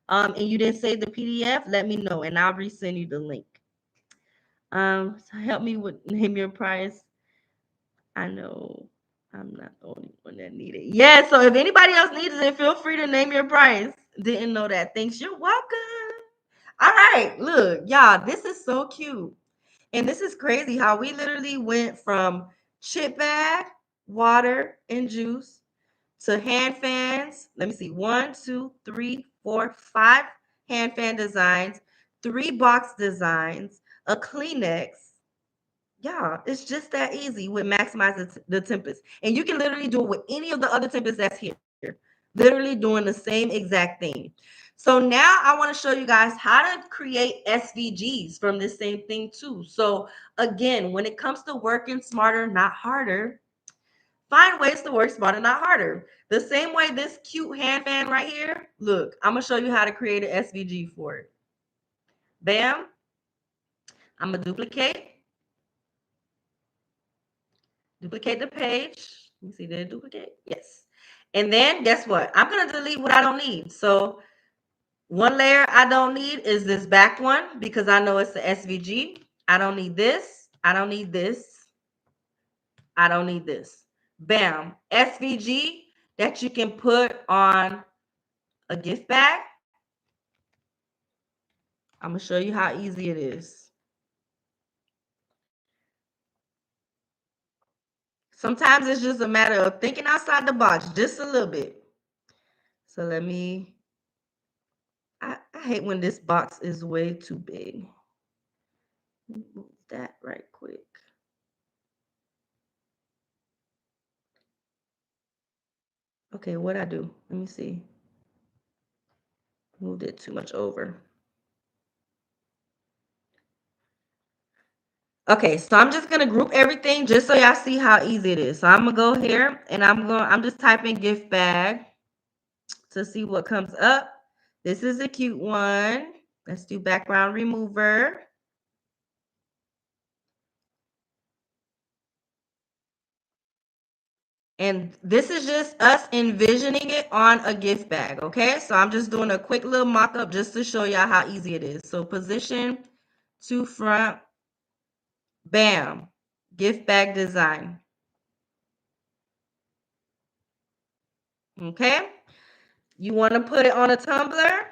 and you didn't save the PDF, let me know and I'll resend you the link. So help me with name your price. I know I'm not the only one that need it. Yeah, so if anybody else needs it, feel free to name your price. Didn't know that. Thanks. You're welcome. All right, look, y'all, this is so cute. And this is crazy how we literally went from chip bag, water, and juice to hand fans. Let me see, 1, 2, 3, 4, 5 hand fan designs, 3 box designs, a Kleenex. Yeah, it's just that easy with maximize the templates. And you can literally do it with any of the other templates that's here. Literally doing the same exact thing. So now I want to show you guys how to create SVGs from this same thing too. So again, when it comes to working smarter, not harder, find ways to work smarter, not harder. The same way this cute hand fan right here, look, I'm going to show you how to create an SVG for it. Bam. I'm going to duplicate. Duplicate the page. Let me see, did it duplicate? Yes. And then guess what? I'm going to delete what I don't need. So one layer I don't need is this back one because I know it's the SVG. I don't need this. I don't need this. I don't need this. Bam. SVG that you can put on a gift bag. I'm going to show you how easy it is. Sometimes it's just a matter of thinking outside the box just a little bit. So let me, I hate when this box is way too big. Move that right quick. Okay, what I do? Let me see. Moved it too much over. Okay, so I'm just gonna group everything just so y'all see how easy it is. So I'm gonna go here and I'm just typing gift bag to see what comes up. This is a cute one. Let's do background remover. And this is just us envisioning it on a gift bag, okay? So I'm just doing a quick little mock-up just to show y'all how easy it is. So position to front, bam, gift bag design, okay? You wanna put it on a tumbler?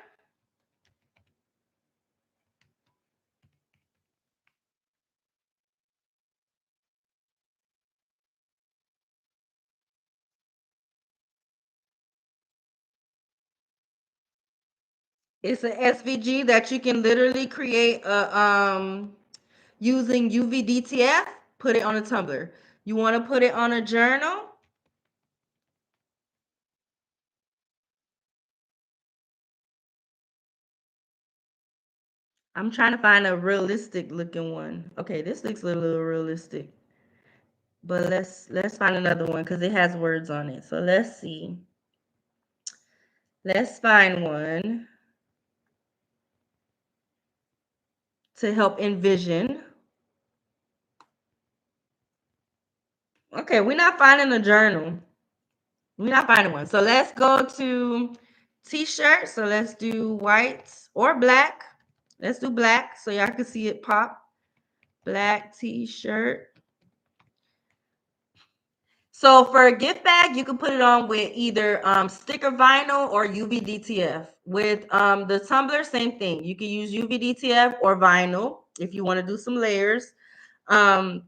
It's an SVG that you can literally create using UVDTF, put it on a tumbler. You wanna put it on a journal? I'm trying to find a realistic looking one. Okay, this looks a little realistic. But let's find another one because it has words on it. So let's see. Let's find one to help envision. Okay, we're not finding a journal. We're not finding one. So let's go to t-shirt. So let's do white or black. Let's do black so y'all can see it pop. Black t-shirt. So for a gift bag, you can put it on with either sticker vinyl or UV-DTF. With the tumbler, same thing. You can use UV-DTF or vinyl if you want to do some layers. Um,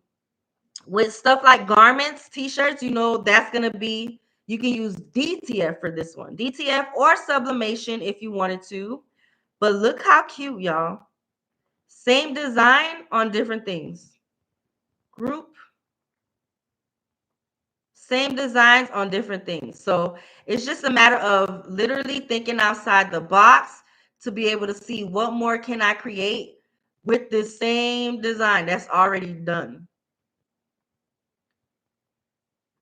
with stuff like garments, t-shirts, you know, that's going to be, you can use DTF for this one. DTF or sublimation if you wanted to. But look how cute, y'all. Same design on different things. Group. Same designs on different things. So it's just a matter of literally thinking outside the box to be able to see what more can I create with the same design that's already done.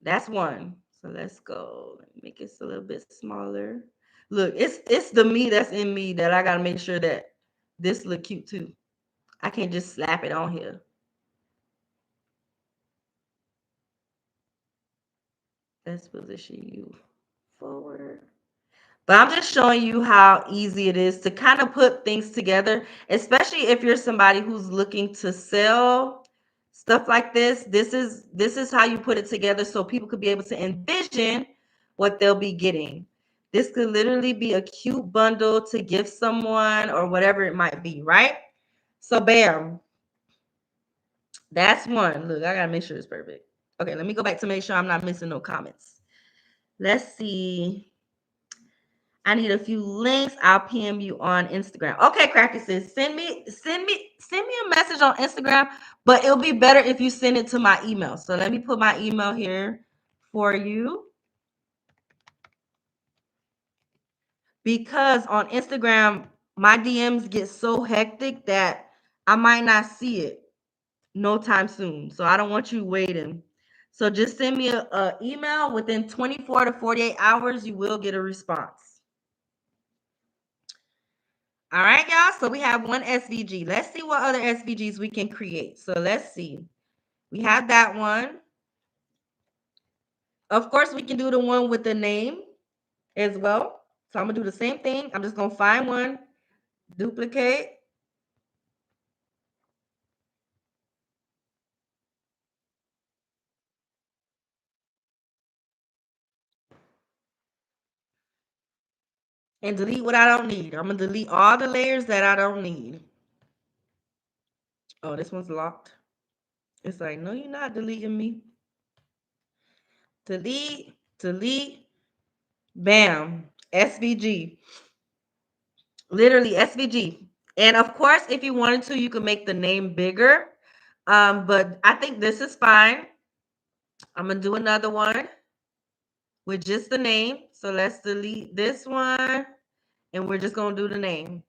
That's one. So let's go. Make it a little bit smaller. Look, it's the me that's in me that I gotta make sure that this look cute too. I can't just slap it on here. Let's position you forward. But I'm just showing you how easy it is to kind of put things together, especially if you're somebody who's looking to sell stuff like this. This is how you put it together so people could be able to envision what they'll be getting. This could literally be a cute bundle to give someone or whatever it might be, right? So bam, that's one. Look, I gotta make sure it's perfect. Okay, let me go back to make sure I'm not missing no comments. Let's see. I need a few links. I'll PM you on Instagram. Okay, Cracky sis, send me a message on Instagram, but it'll be better if you send it to my email. So let me put my email here for you. Because on Instagram, my DMs get so hectic that I might not see it no time soon. So I don't want you waiting. So just send me a email within 24 to 48 hours. You will get a response. All right, y'all. So we have one SVG. Let's see what other SVGs we can create. So let's see. We have that one. Of course, we can do the one with the name as well. So I'm gonna do the same thing. I'm just gonna find one, duplicate, and delete what I don't need. I'm gonna delete all the layers that I don't need. Oh, this one's locked. It's like, no, you're not deleting me. Delete, delete, bam. SVG. Literally SVG. And of course, if you wanted to, you could make the name bigger. But I think this is fine. I'm gonna do another one with just the name. So let's delete this one and we're just gonna do the name.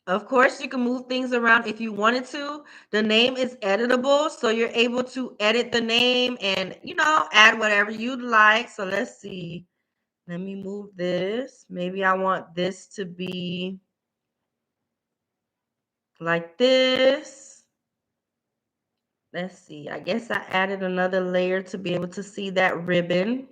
Of course, you can move things around if you wanted to. The name is editable, so you're able to edit the name and, add whatever you'd like. So let's see. Let me move this. Maybe I want this to be like this. Let's see. I guess I added another layer to be able to see that ribbon.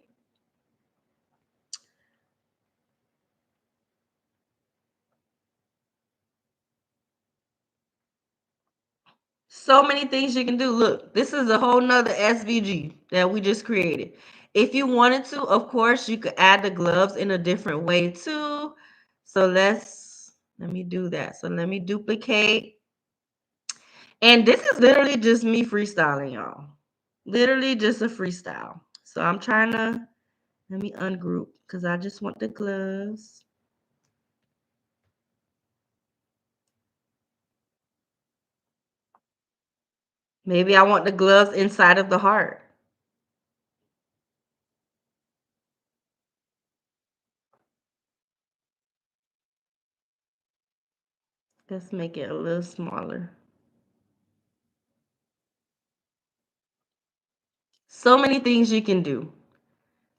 So many things you can do. Look, this is a whole nother SVG that we just created. If you wanted to, of course, you could add the gloves in a different way too. So let me do that. So let me duplicate. And this is literally just me freestyling, y'all. Literally just a freestyle. So I'm trying to, let me ungroup because I just want the gloves. Maybe I want the gloves inside of the heart. Let's make it a little smaller. So many things you can do.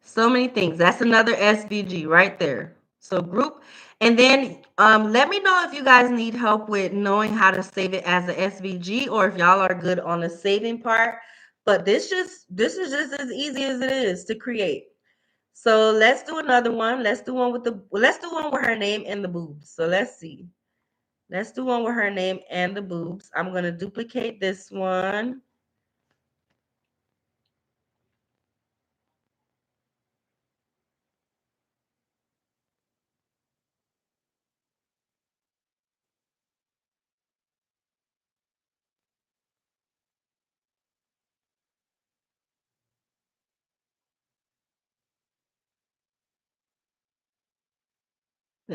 So many things. That's another SVG right there. So group. And then let me know if you guys need help with knowing how to save it as a SVG or if y'all are good on the saving part. But this is just as easy as it is to create. So let's do another one. Let's do one with her name and the boobs. So let's see. Let's do one with her name and the boobs. I'm gonna duplicate this one.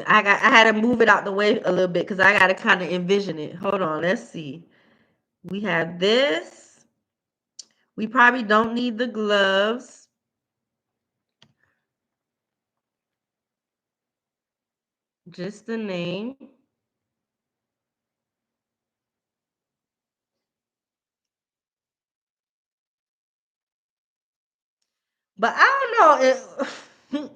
I had to move it out the way a little bit because I got to kind of envision it. Hold on, let's see. We have this. We probably don't need the gloves. Just the name. But I don't know.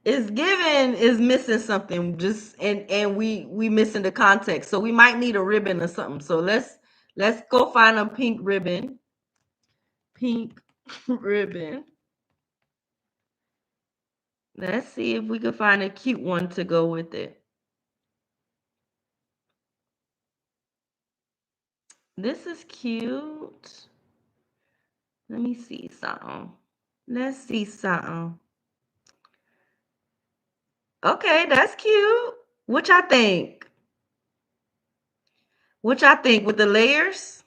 It's given is missing something. Just and we missing the context. So we might need a ribbon or something. So let's go find a pink ribbon. Pink ribbon. Let's see if we can find a cute one to go with it. This is cute. Let me see something. Let's see something. Okay, that's cute. What y'all think? What y'all think with the layers?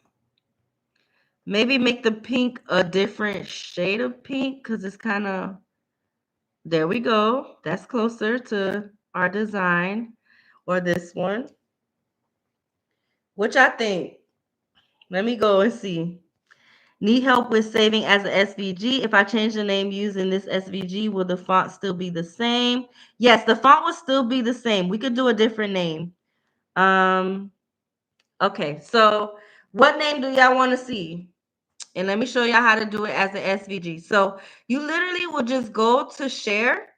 Maybe make the pink a different shade of pink because it's kind of, there we go. That's closer to our design or this one. What y'all think? Let me go and see. Need help with saving as a SVG? If I change the name using this SVG, will the font still be the same? Yes, the font will still be the same. We could do a different name. Okay, so what name do y'all want to see? And let me show y'all how to do it as an SVG. So you literally will just go to share,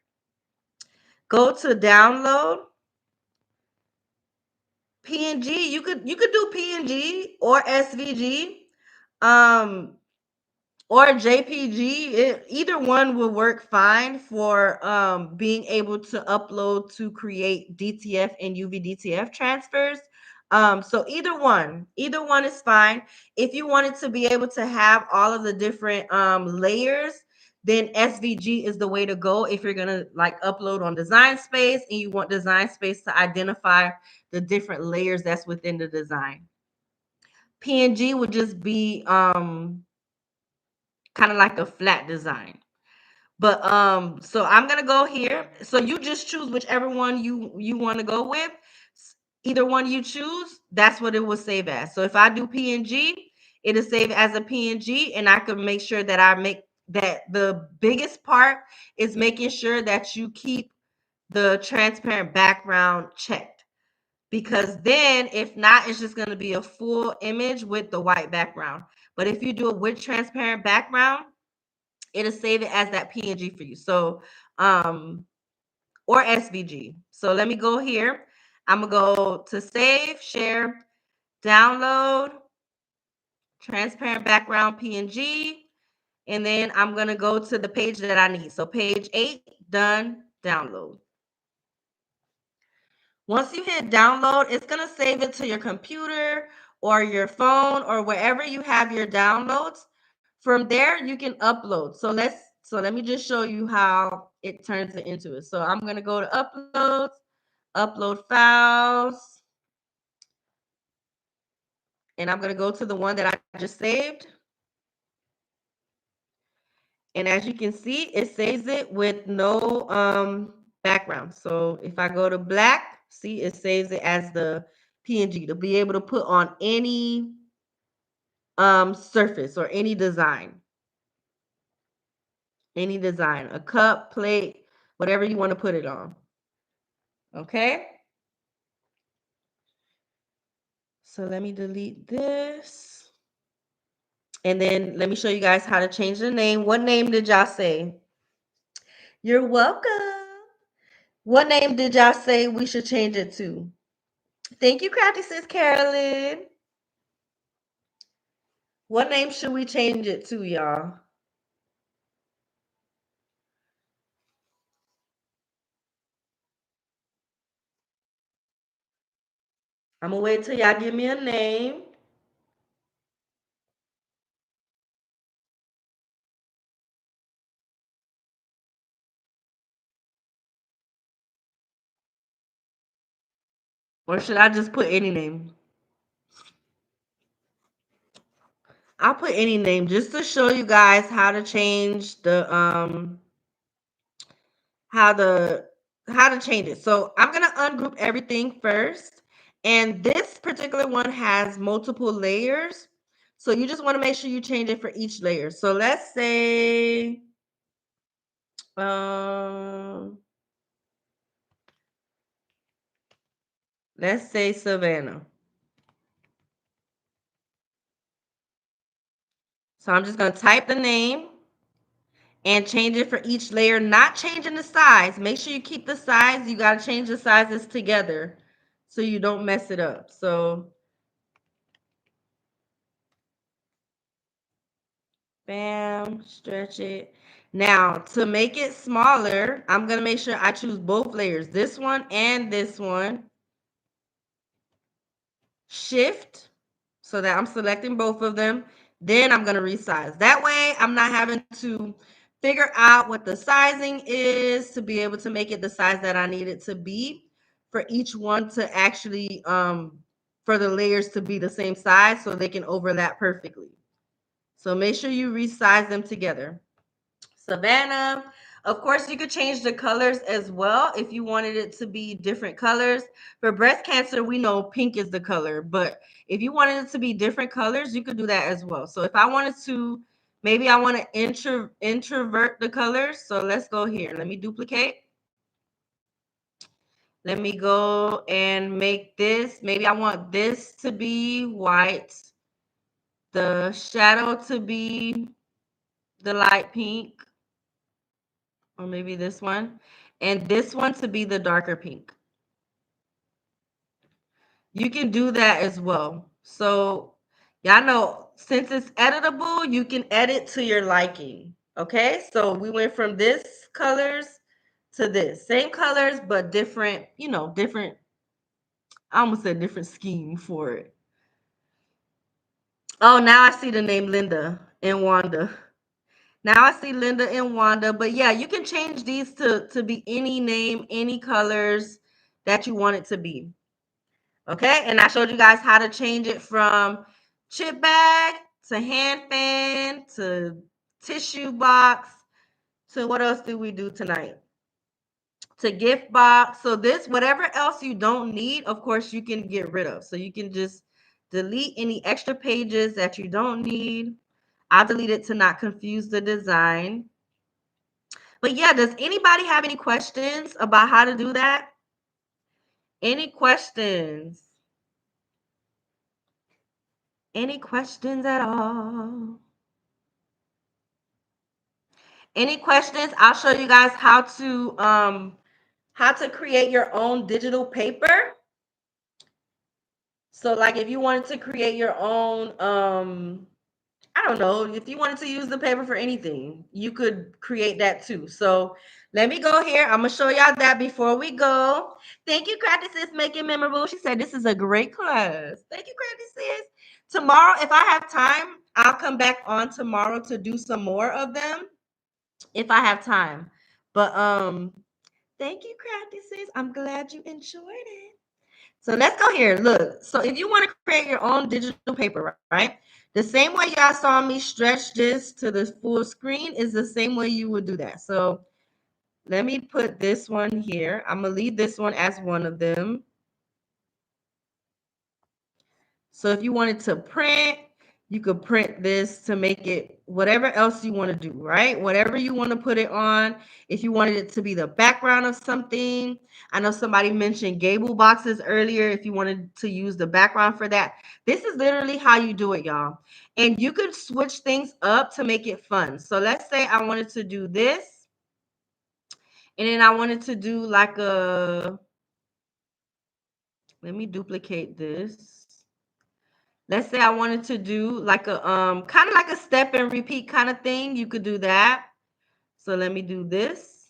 go to download, PNG. You could do PNG or SVG. Um, or JPG. Either one will work fine for being able to upload to create DTF and UVDTF transfers. So either one is fine. If you wanted to be able to have all of the different layers, then SVG is the way to go if you're gonna like upload on Design Space and you want Design Space to identify the different layers that's within the design. PNG would just be kind of like a flat design. But so I'm gonna go here. So you just choose whichever one you want to go with. Either one you choose, that's what it will save as. So if I do PNG, it'll save as a PNG, and I can make sure that I make that the biggest part is making sure that you keep the transparent background checked. Because then, if not, it's just going to be a full image with the white background. But if you do it with transparent background, it'll save it as that PNG for you. So, or SVG. So let me go here. I'm gonna go to save, share, download, transparent background PNG, and then I'm gonna go to the page that I need. So page 8, done, download. Once you hit download, it's gonna save it to your computer or your phone or wherever you have your downloads. From there, you can upload. So let me just show you how it turns it into it. So I'm gonna go to uploads, upload files, and I'm gonna go to the one that I just saved. And as you can see, it saves it with no background. So if I go to black, see, it saves it as the PNG to be able to put on any surface or any design, a cup, plate, whatever you want to put it on. Okay. So let me delete this. And then let me show you guys how to change the name. What name did y'all say? You're welcome. What name did y'all say we should change it to? Thank you, Crafty Sis Carolyn. What name should we change it to, y'all? I'm gonna wait till y'all give me a name. Or should I just put any name? I'll put any name just to show you guys how to change the how to how to change it. So I'm gonna ungroup everything first. And this particular one has multiple layers. So you just want to make sure you change it for each layer. So um let's say Savannah. So I'm just gonna type the name and change it for each layer, not changing the size. Make sure you keep the size. You got to change the sizes together so you don't mess it up. So, bam, stretch it. Now, to make it smaller, I'm going to make sure I choose both layers, this one and this one. Shift, so that I'm selecting both of them. Then I'm going to resize. That way, I'm not having to figure out what the sizing is to be able to make it the size that I need it to be for each one to actually, for the layers to be the same size so they can overlap perfectly. So make sure you resize them together. Savannah. Of course, you could change the colors as well if you wanted it to be different colors. For breast cancer, we know pink is the color, but if you wanted it to be different colors, you could do that as well. So if I wanted to, maybe I want to introvert the colors. So let's go here. Let me duplicate. Let me go and make this. Maybe I want this to be white, the shadow to be the light pink, or maybe this one, and this one to be the darker pink. You can do that as well. So y'all know since it's editable, you can edit to your liking. Okay, so we went from this colors to this. Same colors, but different, different, I almost said different scheme for it. Oh, now I see the name Linda and Wanda. Now I see Linda and Wanda, but yeah, you can change these to be any name, any colors that you want it to be. Okay, and I showed you guys how to change it from chip bag to hand fan to tissue box to what else do we do tonight? To gift box. So this, whatever else you don't need, of course, you can get rid of. So you can just delete any extra pages that you don't need. I'll delete it to not confuse the design. But yeah, does anybody have any questions about how to do that? Any questions? Any questions at all? Any questions? I'll show you guys how to create your own digital paper. So like if you wanted to create your own I don't know, if you wanted to use the paper for anything, you could create that too. So let me go here. I'm gonna show y'all that before we go. Thank you, Crafty Sis, make it memorable. She said this is a great class. Thank you, Crafty Sis. Tomorrow, if I have time, I'll come back on tomorrow to do some more of them if I have time. But thank you, Crafty Sis. I'm glad you enjoyed it. So let's go here. Look, so if you want to create your own digital paper, right? The same way y'all saw me stretch this to the full screen is the same way you would do that. So let me put this one here. I'm going to leave this one as one of them. So if you wanted to print, you could print this to make it whatever else you want to do, right? Whatever you want to put it on. If you wanted it to be the background of something. I know somebody mentioned gable boxes earlier. If you wanted to use the background for that. This is literally how you do it, y'all. And you could switch things up to make it fun. So let's say I wanted to do this. And then I wanted to do like a, let me duplicate this. Let's say I wanted to do like a kind of like a step and repeat kind of thing. You could do that. So let me do this.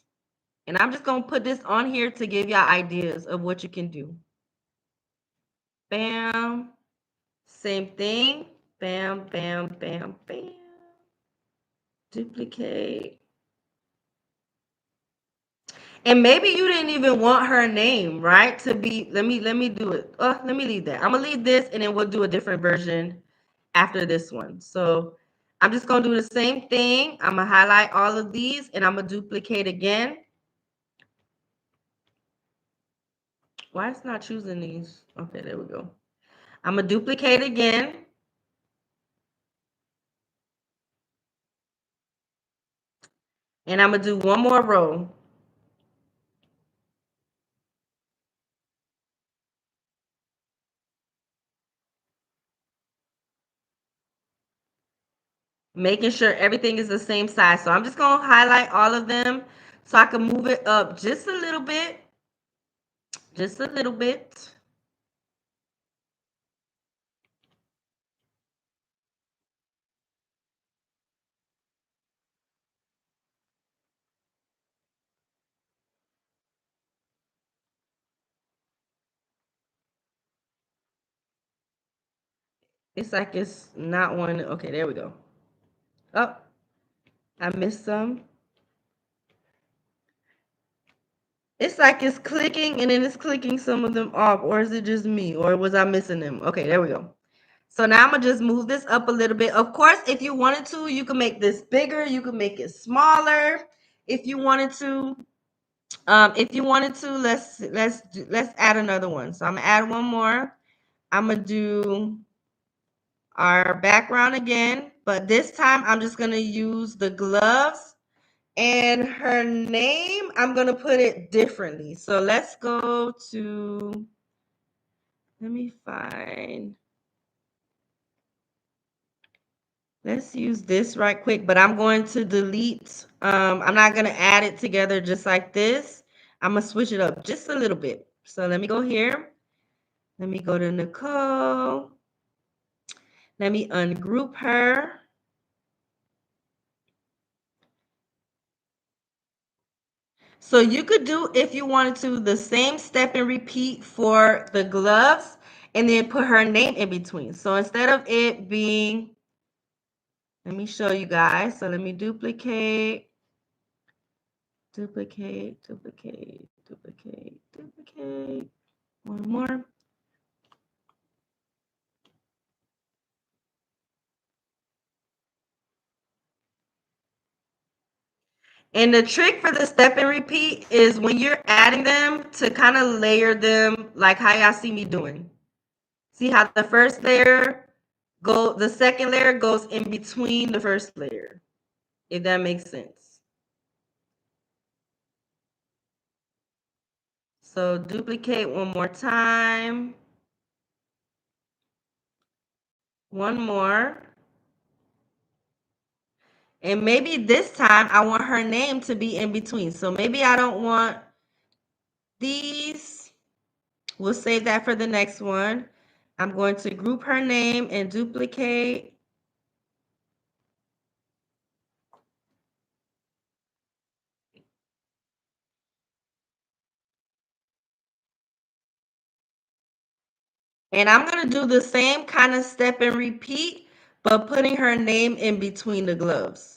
And I'm just going to put this on here to give y'all ideas of what you can do. Bam. Same thing. Bam, bam, bam, bam. Duplicate. And maybe you didn't even want her name, right? To be, let me do it. Oh, let me leave that. I'm gonna leave this and then we'll do a different version after this one. So I'm just gonna do the same thing. I'm gonna highlight all of these and I'm gonna duplicate again. Why it's not choosing these? Okay, there we go. I'm gonna duplicate again. And I'm gonna do one more row. Making sure everything is the same size. So I'm just gonna highlight all of them so I can move it up just a little bit. Just a little bit. It's like it's not one. Okay, there we go. Oh, I missed some. It's like it's clicking and then it's clicking some of them off, or is it just me, or was I missing them? Okay, there we go. So now I'm gonna just move this up a little bit. Of course, if you wanted to, you can make this bigger. You can make it smaller if you wanted to. If you wanted to, let's add another one. So I'm gonna add one more. I'm gonna do our background again, but this time I'm just gonna use the gloves. And her name, I'm going to put it differently. So let's go to, let me find, let's use this right quick, but I'm going to delete, I'm not going to add it together just like this. I'm going to switch it up just a little bit. So let me go here. Let me go to Nicole. Let me ungroup her. So you could do, if you wanted to, the same step and repeat for the gloves and then put her name in between. So instead of it being, let me show you guys. So let me duplicate, duplicate, duplicate, duplicate, duplicate. One more. And the trick for the step and repeat is when you're adding them to kind of layer them like how y'all see me doing. See how the first layer the second layer goes in between the first layer, if that makes sense. So duplicate one more time. One more. And maybe this time I want her name to be in between. So maybe I don't want these. We'll save that for the next one. I'm going to group her name and duplicate. And I'm going to do the same kind of step and repeat, but putting her name in between the gloves.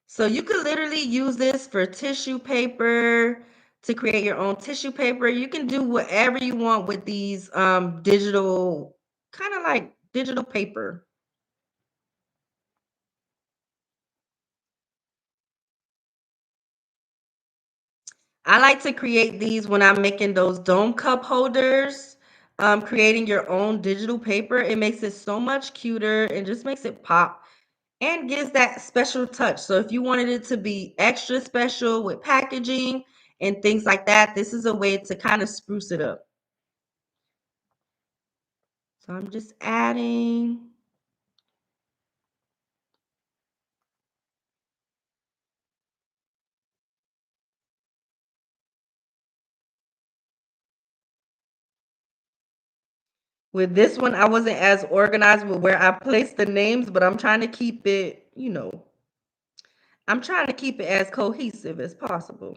So you could literally use this for tissue paper, to create your own tissue paper. You can do whatever you want with these digital, kind of like digital paper. I like to create these when I'm making those dome cup holders. Creating your own digital paper, it makes it so much cuter and just makes it pop and gives that special touch. So if you wanted it to be extra special with packaging and things like that, this is a way to kind of spruce it up. So I'm just adding. With this one, I wasn't as organized with where I placed the names, but I'm trying to keep it, I'm trying to keep it as cohesive as possible.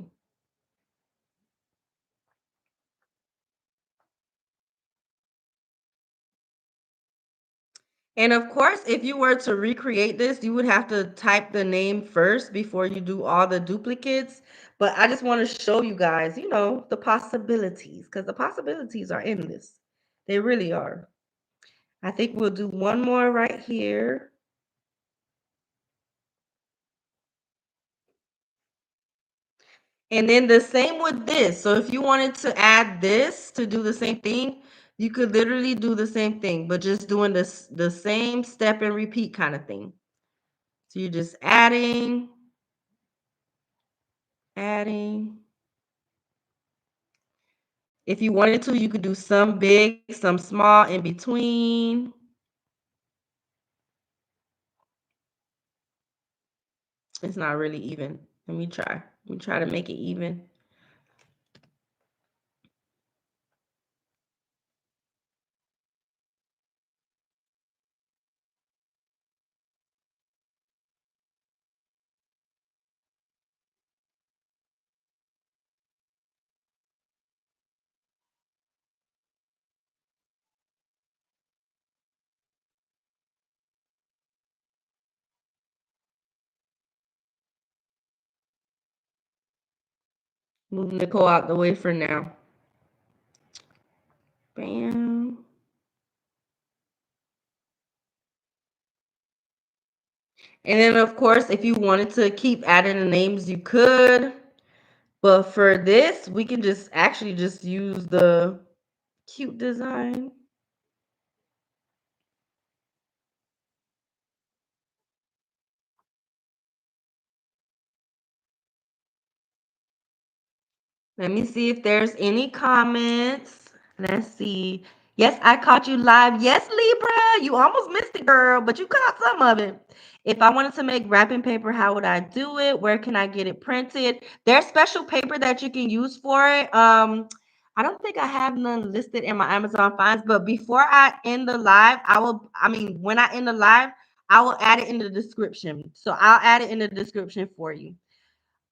And of course, if you were to recreate this, you would have to type the name first before you do all the duplicates. But I just want to show you guys, the possibilities, because the possibilities are endless. They really are. I think we'll do one more right here. And then the same with this. So if you wanted to add this to do the same thing, you could literally do the same thing, but just doing this the same step and repeat kind of thing. So you're just adding, adding. If you wanted to, you could do some big, some small in between. It's not really even. Let me try. Let me try to make it even. Move Nicole out the way for now. Bam. And then, of course, if you wanted to keep adding the names, you could. But for this, we can just actually just use the cute design. Let me see if there's any comments. Let's see. Yes, I caught you live. Yes, Libra, you almost missed it, girl, but you caught some of it. If I wanted to make wrapping paper, how would I do it? Where can I get it printed? There's special paper that you can use for it. I don't think I have none listed in my Amazon finds, but before I end the live, when I end the live, I will add it in the description. So I'll add it in the description for you.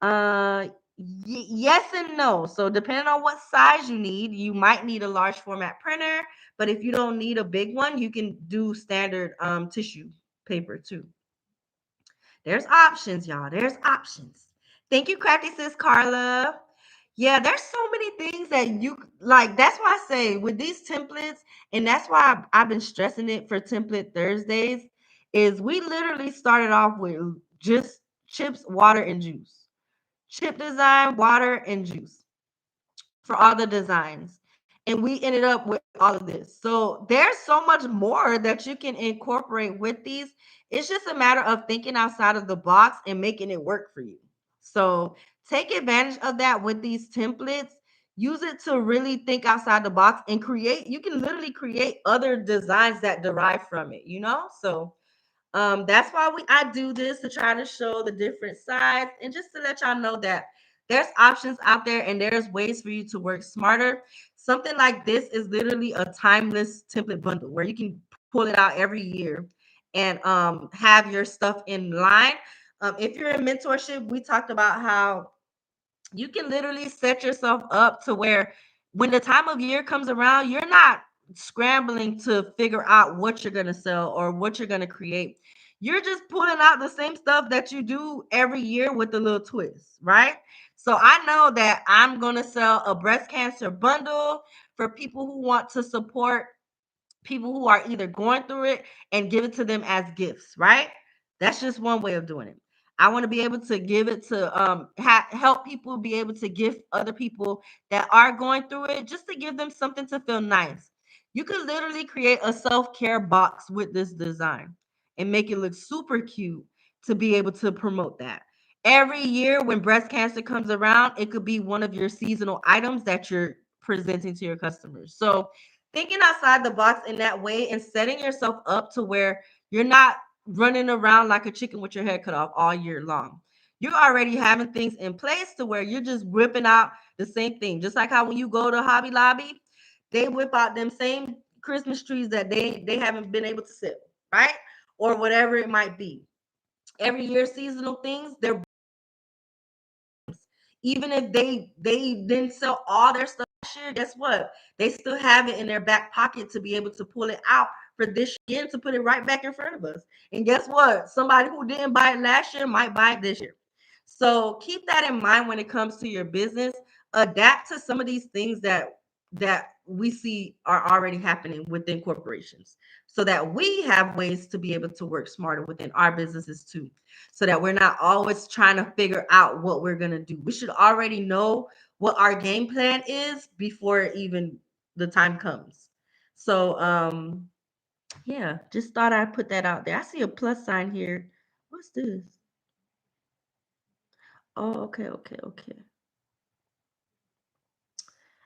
Uh, yes and no. So depending on what size you need, you might need a large format printer, but if you don't need a big one, you can do standard tissue paper too. There's options, y'all. There's options. Thank you, Crafty Sis Carla. Yeah, there's so many things that you like. That's why I say with these templates, and that's why I've been stressing it for Template Thursdays, is we literally started off with just chips, water, and juice. Chip design, water, and juice for all the designs. And we ended up with all of this. So there's so much more that you can incorporate with these. It's just a matter of thinking outside of the box and making it work for you. So take advantage of that with these templates. Use it to really think outside the box and create. You can literally create other designs that derive from it, you know? So that's why I do this, to try to show the different sides and just to let y'all know that there's options out there and there's ways for you to work smarter. Something like this is literally a timeless template bundle where you can pull it out every year and have your stuff in line. If you're in mentorship, we talked about how you can literally set yourself up to where when the time of year comes around, you're not scrambling to figure out what you're going to sell or what you're going to create. You're just pulling out the same stuff that you do every year with a little twist, right? So I know that I'm going to sell a breast cancer bundle for people who want to support people who are either going through it and give it to them as gifts, right? That's just one way of doing it. I want to be able to give it to help people be able to gift other people that are going through it, just to give them something to feel nice. You could literally create a self-care box with this design and make it look super cute to be able to promote that. Every year when breast cancer comes around, it could be one of your seasonal items that you're presenting to your customers. So thinking outside the box in that way and setting yourself up to where you're not running around like a chicken with your head cut off all year long. You're already having things in place to where you're just whipping out the same thing. Just like how when you go to Hobby Lobby, they whip out them same Christmas trees that they haven't been able to sell, right? Or whatever it might be. Every year, seasonal things, they're even if they didn't sell all their stuff last year, guess what? They still have it in their back pocket to be able to pull it out for this year to put it right back in front of us. And guess what? Somebody who didn't buy it last year might buy it this year. So keep that in mind when it comes to your business. Adapt to some of these things that we see are already happening within corporations so that we have ways to be able to work smarter within our businesses too, so that we're not always trying to figure out what we're going to do. We should already know what our game plan is before even the time comes. So yeah, just thought I'd put that out there. I see a plus sign here. What's this? Oh, okay, okay, okay.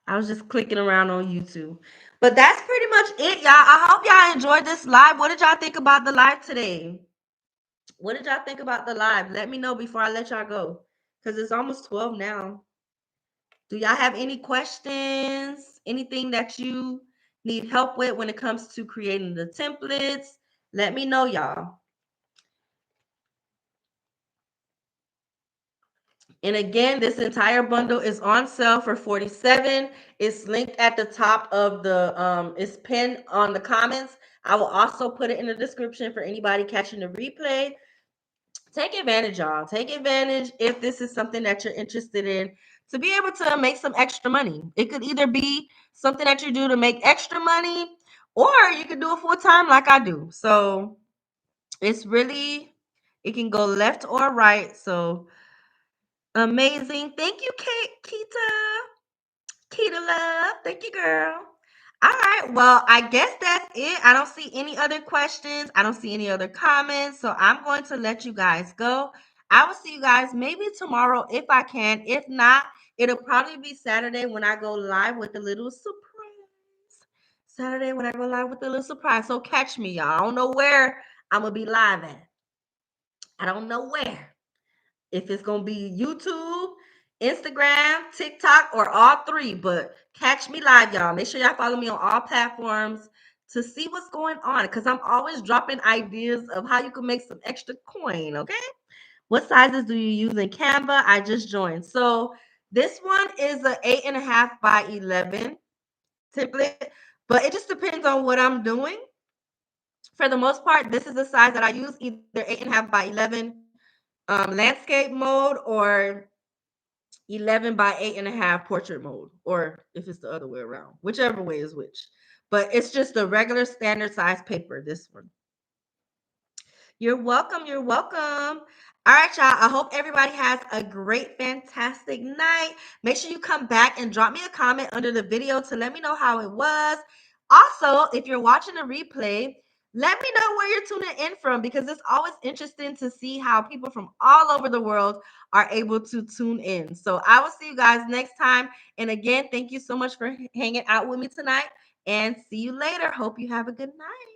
I was just clicking around on YouTube. But that's pretty much it, y'all. I hope y'all enjoyed this live. What did y'all think about the live today? What did y'all think about the live? Let me know before I let y'all go. Because it's almost 12 now. Do y'all have any questions? Anything that you need help with when it comes to creating the templates? Let me know, y'all. And again, this entire bundle is on sale for $47. It's linked at the top of the it's pinned on the comments. I will also put it in the description for anybody catching the replay. Take advantage, y'all. Take advantage if this is something that you're interested in to be able to make some extra money. It could either be something that you do to make extra money, or you could do it full time like I do. So it's really, it can go left or right. So amazing. Thank you, Kate, Keita Love. Thank you, girl. All right. Well, I guess that's it. I don't see any other questions. I don't see any other comments. So I'm going to let you guys go. I will see you guys maybe tomorrow if I can. If not, it'll probably be Saturday when I go live with a little surprise. Saturday when I go live with a little surprise. So catch me, y'all. I don't know where I'm going to be live at. I don't know where. If it's going to be YouTube, Instagram, TikTok, or all three. But catch me live, y'all. Make sure y'all follow me on all platforms to see what's going on because I'm always dropping ideas of how you can make some extra coin. Okay. What sizes do you use in Canva? I just joined. So this one is a 8.5 by 11 template, but it just depends on what I'm doing. For the most part, this is the size that I use, either 8.5 by 11 landscape mode or 11 by 8.5 portrait mode, or if it's the other way around, whichever way is which. But it's just a regular standard size paper, this one. You're welcome. You're welcome. All right, y'all. I hope everybody has a great, fantastic night. Make sure you come back and drop me a comment under the video to let me know how it was. Also, if you're watching a replay, let me know where you're tuning in from because it's always interesting to see how people from all over the world are able to tune in. So I will see you guys next time. And again, thank you so much for hanging out with me tonight and see you later. Hope you have a good night.